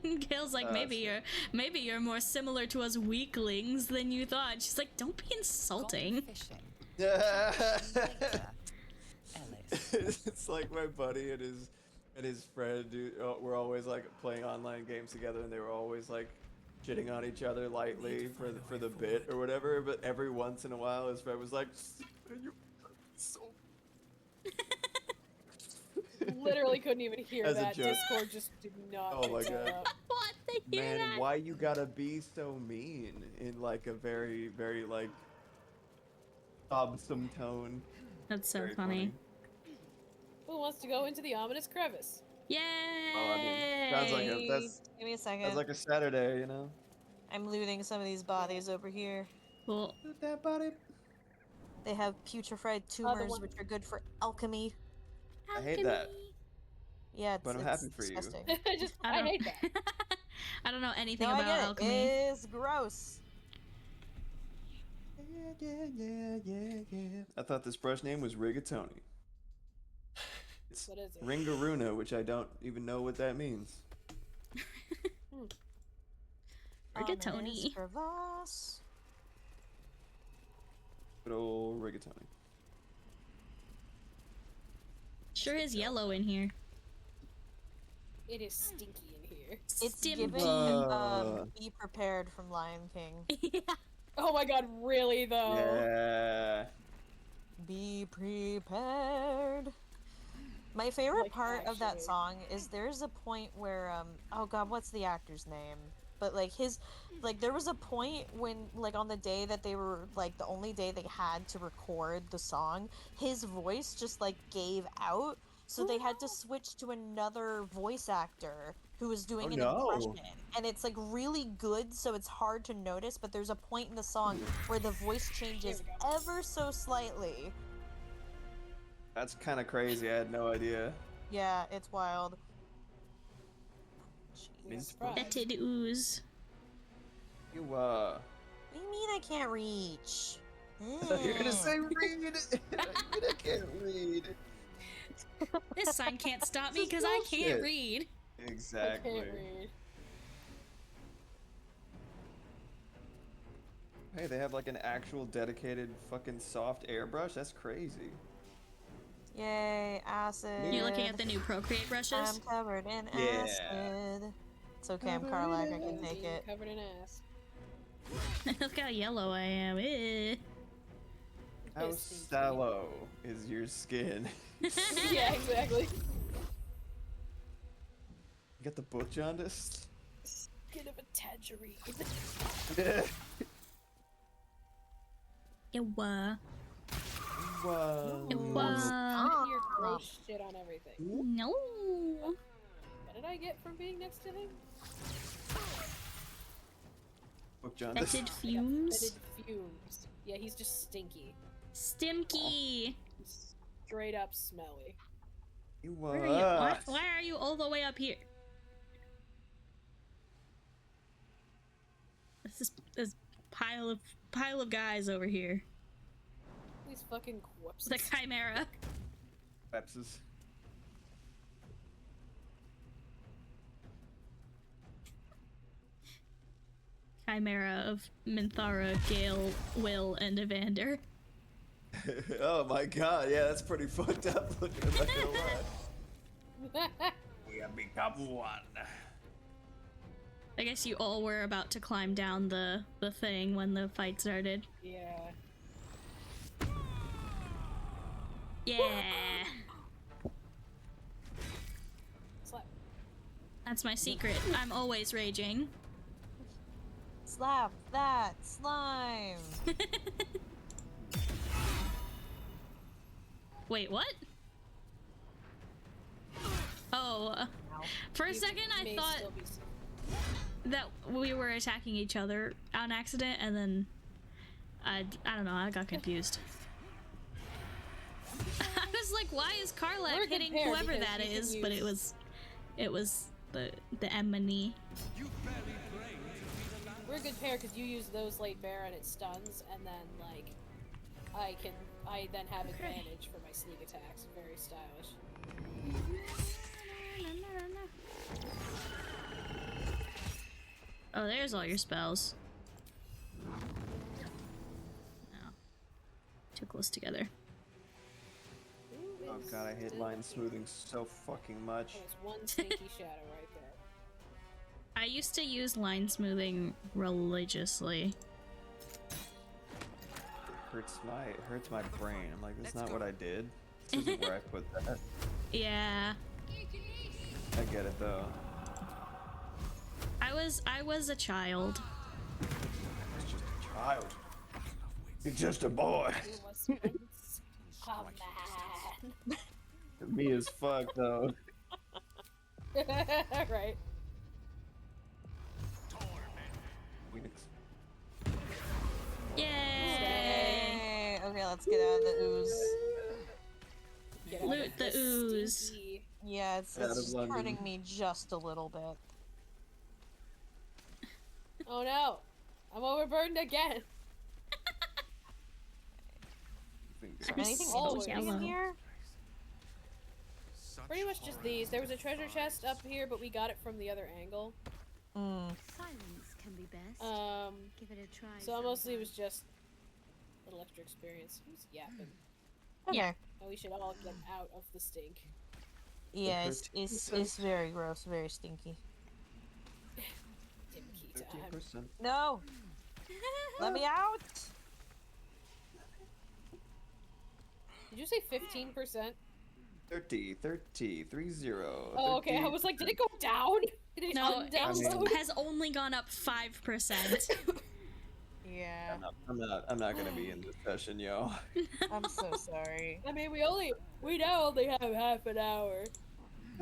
Speaker 1: And Gail's like, maybe you're more similar to us weaklings than you thought. She's like, don't be insulting.
Speaker 8: Fishing.
Speaker 2: It's like my buddy and his friend were always like playing online games together, and they were always like shitting on each other lightly for the bit or whatever. But every once in a while, his friend was like, "You're so."
Speaker 3: Literally couldn't even hear
Speaker 2: As a
Speaker 3: that.
Speaker 2: joke.
Speaker 3: Discord just did not.
Speaker 2: Oh my
Speaker 3: pick that
Speaker 2: god.
Speaker 3: up.
Speaker 1: What? They hear
Speaker 2: Man,
Speaker 1: that?
Speaker 2: why you gotta be so mean in like a very, very like sobbsome tone?
Speaker 1: That's so
Speaker 2: Very
Speaker 1: funny.
Speaker 3: Who wants to go into the ominous crevice?
Speaker 1: Yay!
Speaker 2: Oh, I mean, sounds like that's
Speaker 4: Give me a second.
Speaker 2: that's like a Saturday, you know.
Speaker 4: I'm looting some of these bodies over here.
Speaker 1: Cool.
Speaker 2: Loot that body.
Speaker 4: They have putrefied
Speaker 3: the
Speaker 4: tumors,
Speaker 3: one-
Speaker 4: which are good for alchemy.
Speaker 2: I hate that.
Speaker 4: Yeah, it's,
Speaker 2: But I'm
Speaker 4: it's
Speaker 2: happy for you.
Speaker 4: disgusting.
Speaker 3: I hate that.
Speaker 1: I don't know anything
Speaker 4: No, I
Speaker 1: about
Speaker 4: get it.
Speaker 1: alchemy.
Speaker 4: It's gross.
Speaker 2: Yeah. I thought this brush name was Rigatoni. It's
Speaker 3: What is it?
Speaker 2: Ringaruna, which I don't even know what that means.
Speaker 1: Rigatoni.
Speaker 4: Ominous crevasse.
Speaker 2: Good old Rigatoni.
Speaker 1: Sure is yellow in here.
Speaker 3: It is stinky in here.
Speaker 4: It's
Speaker 1: Stinky.
Speaker 4: giving Be Prepared from Lion King.
Speaker 1: Yeah.
Speaker 3: Oh my god, really though?
Speaker 2: Yeah.
Speaker 4: Be prepared. My favorite
Speaker 3: Like,
Speaker 4: part of that
Speaker 3: actually.
Speaker 4: song is there's a point where oh god, what's the actor's name? But like there was a point when like on the day that they were like the only day they had to record the song, his voice just like gave out, so they had to switch to another voice actor who was doing an impression. And it's like really good, so it's hard to notice, but there's a point in the song where the voice changes ever so slightly.
Speaker 2: That's kind of crazy. I had no idea.
Speaker 4: Yeah, it's wild.
Speaker 2: Means-
Speaker 1: Fetid ooze.
Speaker 2: You
Speaker 4: What do you mean I can't reach?
Speaker 2: You're gonna say read. I can't read.
Speaker 1: This sign can't stop me because I can't
Speaker 2: bullshit.
Speaker 1: read.
Speaker 3: I
Speaker 2: Exactly.
Speaker 3: can't read.
Speaker 2: Hey, they have like an actual dedicated fucking soft airbrush. That's crazy.
Speaker 4: Yay, acid.
Speaker 1: You're looking at the new Procreate brushes?
Speaker 4: I'm covered in
Speaker 2: Yeah.
Speaker 4: acid. It's okay, I'm Carlac, I can take
Speaker 3: Being
Speaker 4: it.
Speaker 3: Covered in ass.
Speaker 1: Look how yellow I am. Eh.
Speaker 2: How
Speaker 3: Yes, thank you.
Speaker 2: sallow is your skin?
Speaker 3: Yeah, exactly.
Speaker 2: You got the book jaundice?
Speaker 3: Skin of a tangerine.
Speaker 1: It was.
Speaker 2: Wow.
Speaker 1: It was.
Speaker 3: Your gross shit on everything.
Speaker 1: No.
Speaker 3: What did I get from being next to him?
Speaker 2: Book jaundice.
Speaker 1: Fetid fumes.
Speaker 3: Fetid fumes. Yeah, he's just stinky.
Speaker 1: Stimky.
Speaker 3: He's straight up smelly.
Speaker 2: You
Speaker 1: Where are you? Why are you all the way up here? This pile of guys over here.
Speaker 3: These fucking corpses.
Speaker 1: The chimera.
Speaker 2: Pepsis.
Speaker 1: chimera of Minthara, Gale, Will, and Evander.
Speaker 2: Oh my god, yeah, that's pretty fucked up looking, I'm not gonna lie. We have become one.
Speaker 1: I guess you all were about to climb down the thing when the fight started.
Speaker 3: Yeah.
Speaker 1: Yeah.
Speaker 3: Slap.
Speaker 1: That's my secret. I'm always raging.
Speaker 4: Slap that slime.
Speaker 1: Wait, what? Oh, for a second I
Speaker 3: May
Speaker 1: thought
Speaker 3: still be
Speaker 1: that we were attacking each other on accident, and then I don't know, I got confused. I was like, why is
Speaker 3: We're a
Speaker 1: Carla
Speaker 3: good
Speaker 1: hitting
Speaker 3: pair
Speaker 1: whoever
Speaker 3: because
Speaker 1: that
Speaker 3: we can
Speaker 1: is? But it
Speaker 3: use-
Speaker 1: was the Emily.
Speaker 3: We're a good pair because you use those late bear and it stuns, and then like I then have advantage for my sneak attacks. Very stylish.
Speaker 1: Oh, there's all your spells. No. Too close together.
Speaker 2: Oh god, I hate line smoothing so fucking much.
Speaker 3: There's one sneaky shadow right there.
Speaker 1: I used to use line smoothing religiously.
Speaker 2: It hurts my brain. I'm like, that's not what I did. This isn't where I put that.
Speaker 1: Yeah.
Speaker 2: I get it though.
Speaker 1: I was a child.
Speaker 2: It's just a child. You're just a boy.
Speaker 3: Who was once a man.
Speaker 2: Me as fuck though.
Speaker 3: Right.
Speaker 2: Phoenix.
Speaker 1: Yay!
Speaker 4: Yay. Okay, let's get out of the ooze.
Speaker 3: Get out
Speaker 1: Loot
Speaker 3: of
Speaker 1: the
Speaker 3: this
Speaker 1: ooze.
Speaker 3: stinky-
Speaker 4: Yeah, it's
Speaker 2: Out of
Speaker 4: just
Speaker 2: London.
Speaker 4: hurting me just a little bit.
Speaker 3: Oh no! I'm overburdened again.
Speaker 4: Is there anything
Speaker 3: Always.
Speaker 4: interesting in here?
Speaker 3: Pretty much just these. There was a treasure chest up here, but we got it from the other angle.
Speaker 4: Mm.
Speaker 12: Silence can be best. Give it a try.
Speaker 3: So mostly it was just a little extra experience. Who's yapping?
Speaker 4: Okay.
Speaker 1: Yeah.
Speaker 3: Oh, we should all get out of the stink.
Speaker 4: Yeah, it's very gross, very stinky.
Speaker 3: Dimkey time.
Speaker 2: 13%.
Speaker 4: No! Let me out!
Speaker 3: Did you say 15%?
Speaker 2: 30.
Speaker 3: Oh, okay. I was like, did it go down? Did it
Speaker 1: No, it
Speaker 3: undownload?
Speaker 1: has only gone up 5%.
Speaker 4: Yeah.
Speaker 2: I'm not gonna be in this session, yo.
Speaker 4: I'm so sorry.
Speaker 3: I mean, we now only have half an hour.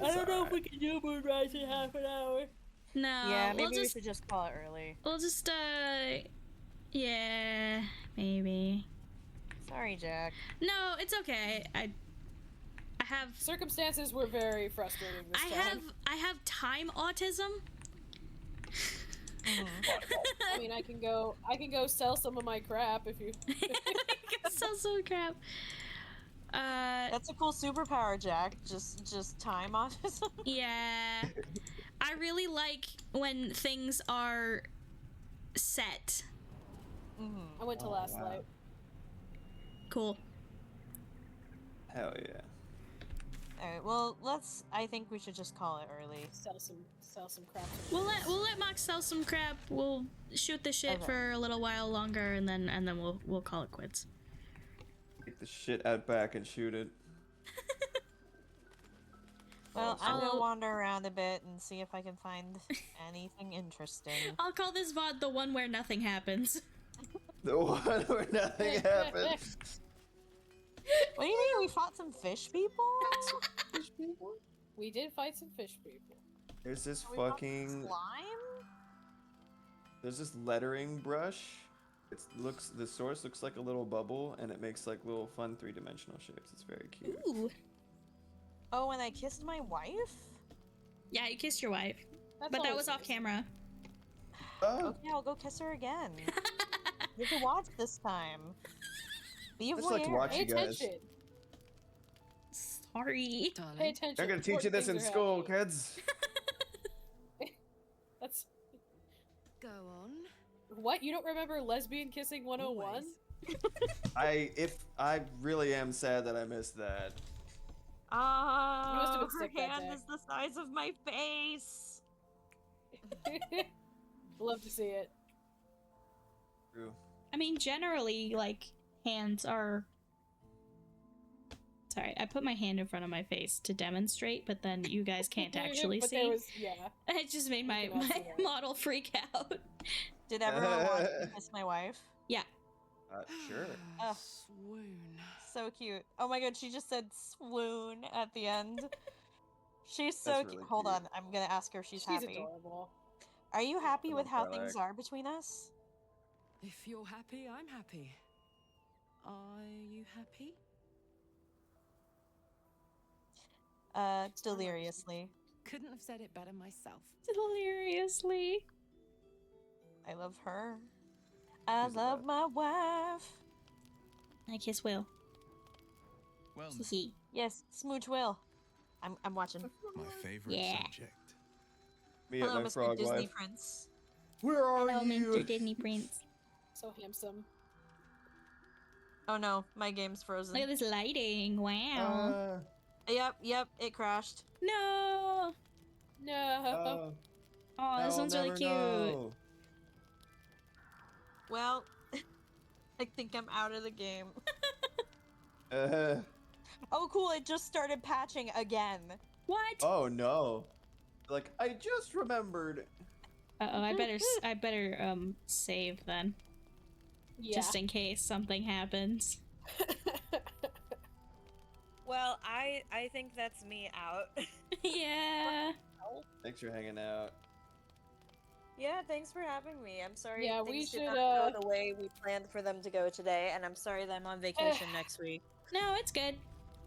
Speaker 3: I don't know if we can do Moonrise in half an hour.
Speaker 1: No,
Speaker 4: Yeah, maybe
Speaker 1: we'll
Speaker 4: we
Speaker 1: just
Speaker 4: should just call it early.
Speaker 1: yeah, maybe.
Speaker 4: Sorry, Jack.
Speaker 1: No, it's okay. I have
Speaker 3: Circumstances were very frustrating this time.
Speaker 1: I have time autism.
Speaker 3: I mean, I can go sell some of my crap if you.
Speaker 1: Sell some crap.
Speaker 4: That's a cool superpower, Jack. Just time autism.
Speaker 1: Yeah. I really like when things are set.
Speaker 3: I went to Last Light.
Speaker 1: Cool.
Speaker 2: Hell yeah.
Speaker 4: Alright, well, I think we should just call it early.
Speaker 3: Sell some crap.
Speaker 1: We'll let Mox sell some crap. We'll shoot the shit
Speaker 4: Okay.
Speaker 1: for a little while longer, and then we'll call it quits.
Speaker 2: Get the shit out back and shoot it.
Speaker 4: Well, I'm gonna
Speaker 1: I'll-
Speaker 4: wander around a bit and see if I can find anything interesting.
Speaker 1: I'll call this VOD the one where nothing happens.
Speaker 2: The one where nothing happens.
Speaker 4: What do you mean? We fought some fish people?
Speaker 3: We did fight some fish people.
Speaker 2: There's this
Speaker 4: We fought some
Speaker 2: fucking.
Speaker 4: slime?
Speaker 2: There's this lettering brush. The source looks like a little bubble, and it makes like little fun 3-dimensional shapes. It's very cute.
Speaker 1: Ooh.
Speaker 4: Oh, and I kissed my wife?
Speaker 1: Yeah, you kissed your wife,
Speaker 3: That's
Speaker 1: but that
Speaker 3: always
Speaker 1: was off
Speaker 3: nice.
Speaker 1: camera.
Speaker 2: Oh,
Speaker 4: Okay, I'll go kiss her again. You have to watch this time. Be a
Speaker 2: I just like to
Speaker 4: voyeur.
Speaker 2: watch
Speaker 3: Pay
Speaker 2: you guys.
Speaker 3: attention.
Speaker 1: Sorry.
Speaker 3: Pay
Speaker 12: Darling.
Speaker 3: attention.
Speaker 2: They're gonna teach you
Speaker 3: Important
Speaker 2: this in
Speaker 3: things are
Speaker 2: school,
Speaker 3: happening.
Speaker 2: kids.
Speaker 3: That's
Speaker 12: Go on.
Speaker 3: What? You don't remember lesbian kissing 101?
Speaker 2: I really am sad that I missed that.
Speaker 3: You must have
Speaker 4: Oh,
Speaker 3: been
Speaker 4: her
Speaker 3: sick that
Speaker 4: hand
Speaker 3: day.
Speaker 4: is the size of my face.
Speaker 3: Love to see it.
Speaker 2: True.
Speaker 1: I mean, generally, like, hands are... Sorry, I put my hand in front of my face to demonstrate, but then you guys can't actually
Speaker 3: But
Speaker 1: see.
Speaker 3: there was, yeah.
Speaker 1: I just made my
Speaker 3: cannot see that.
Speaker 1: model freak out.
Speaker 4: Did everyone watch me kiss my wife?
Speaker 1: Yeah.
Speaker 2: Sure.
Speaker 4: Oh,
Speaker 9: Swoon.
Speaker 4: so cute. Oh my god, she just said swoon at the end. She's so
Speaker 2: That's
Speaker 4: cute.
Speaker 2: really
Speaker 4: Hold
Speaker 2: cute.
Speaker 4: on, I'm gonna ask her if she's happy.
Speaker 3: Adorable.
Speaker 4: Are you happy
Speaker 2: I
Speaker 4: with
Speaker 2: love
Speaker 4: how
Speaker 2: Lilac.
Speaker 4: things are between us?
Speaker 9: If you're happy, I'm happy. Are you happy?
Speaker 4: Deliriously.
Speaker 8: Couldn't have said it better myself.
Speaker 1: Deliriously.
Speaker 4: I love her. I
Speaker 2: Who's
Speaker 4: love
Speaker 2: that?
Speaker 4: my wife.
Speaker 1: I kiss Will.
Speaker 11: Well,
Speaker 1: Hee.
Speaker 4: Yes, smooch Will. I'm watching.
Speaker 11: my favorite
Speaker 1: Yeah.
Speaker 11: subject.
Speaker 2: Me at
Speaker 4: Hello,
Speaker 2: my
Speaker 4: Mr.
Speaker 2: frog
Speaker 4: Disney
Speaker 2: wife.
Speaker 4: Prince.
Speaker 2: Where are
Speaker 1: Hello,
Speaker 2: you?
Speaker 1: Mr. Disney Prince.
Speaker 3: So handsome.
Speaker 4: Oh no, my game's frozen.
Speaker 1: Look at this lighting. Wow.
Speaker 4: Yep, it crashed.
Speaker 1: No.
Speaker 3: No.
Speaker 1: Oh, this
Speaker 2: I'll
Speaker 1: one's really
Speaker 2: never
Speaker 1: cute.
Speaker 2: know.
Speaker 4: Well, I think I'm out of the game. Oh cool, it just started patching again.
Speaker 1: What?
Speaker 2: Oh no. Like, I just remembered.
Speaker 1: Uh-oh, I better save then.
Speaker 3: Yeah.
Speaker 1: Just in case something happens.
Speaker 4: Well, I think that's me out.
Speaker 1: Yeah.
Speaker 2: Thanks for hanging out.
Speaker 4: Yeah, thanks for having me. I'm sorry
Speaker 3: Yeah, we
Speaker 4: things did
Speaker 3: should,
Speaker 4: not go the way we planned for them to go today, and I'm sorry that I'm on vacation next week.
Speaker 1: No, it's good.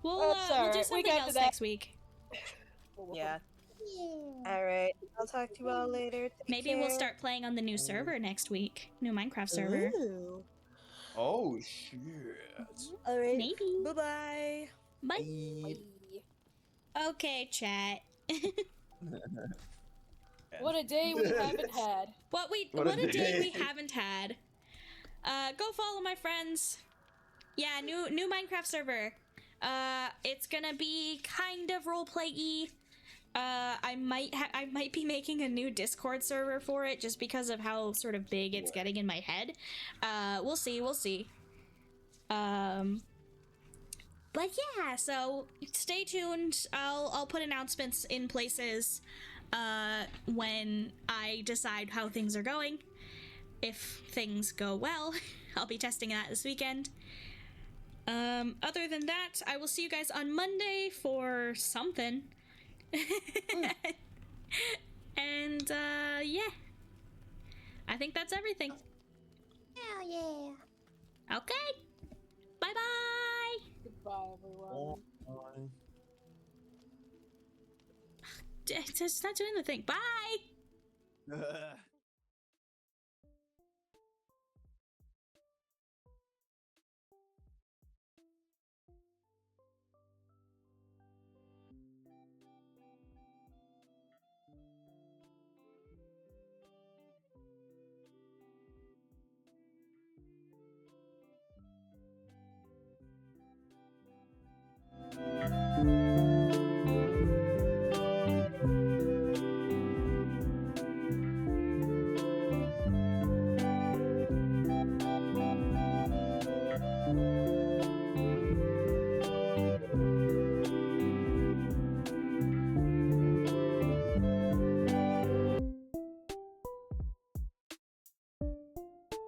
Speaker 1: We'll
Speaker 3: That's
Speaker 1: we'll do
Speaker 3: alright, we
Speaker 1: something
Speaker 3: got to
Speaker 1: else
Speaker 3: that.
Speaker 1: next week.
Speaker 4: Yeah. Alright, I'll talk to you all later. Take
Speaker 1: Maybe we'll
Speaker 4: care.
Speaker 1: start playing on the new server next week. New Minecraft server.
Speaker 4: Ooh.
Speaker 2: Oh shit.
Speaker 4: Alright.
Speaker 1: Maybe.
Speaker 4: Bye-bye.
Speaker 1: Bye. Okay, chat.
Speaker 3: What a day we haven't had.
Speaker 1: What a day we haven't had. Go follow my friends. Yeah, new Minecraft server. It's gonna be kind of roleplay-y. I might be making a new Discord server for it just because of how sort of big it's getting in my head. We'll see. But yeah, so stay tuned. I'll put announcements in places when I decide how things are going. If things go well, I'll be testing that this weekend. Other than that, I will see you guys on Monday for something. And yeah, I think that's everything.
Speaker 12: Hell yeah.
Speaker 1: Okay, bye bye.
Speaker 3: Goodbye, everyone.
Speaker 1: It's not doing the thing. Bye.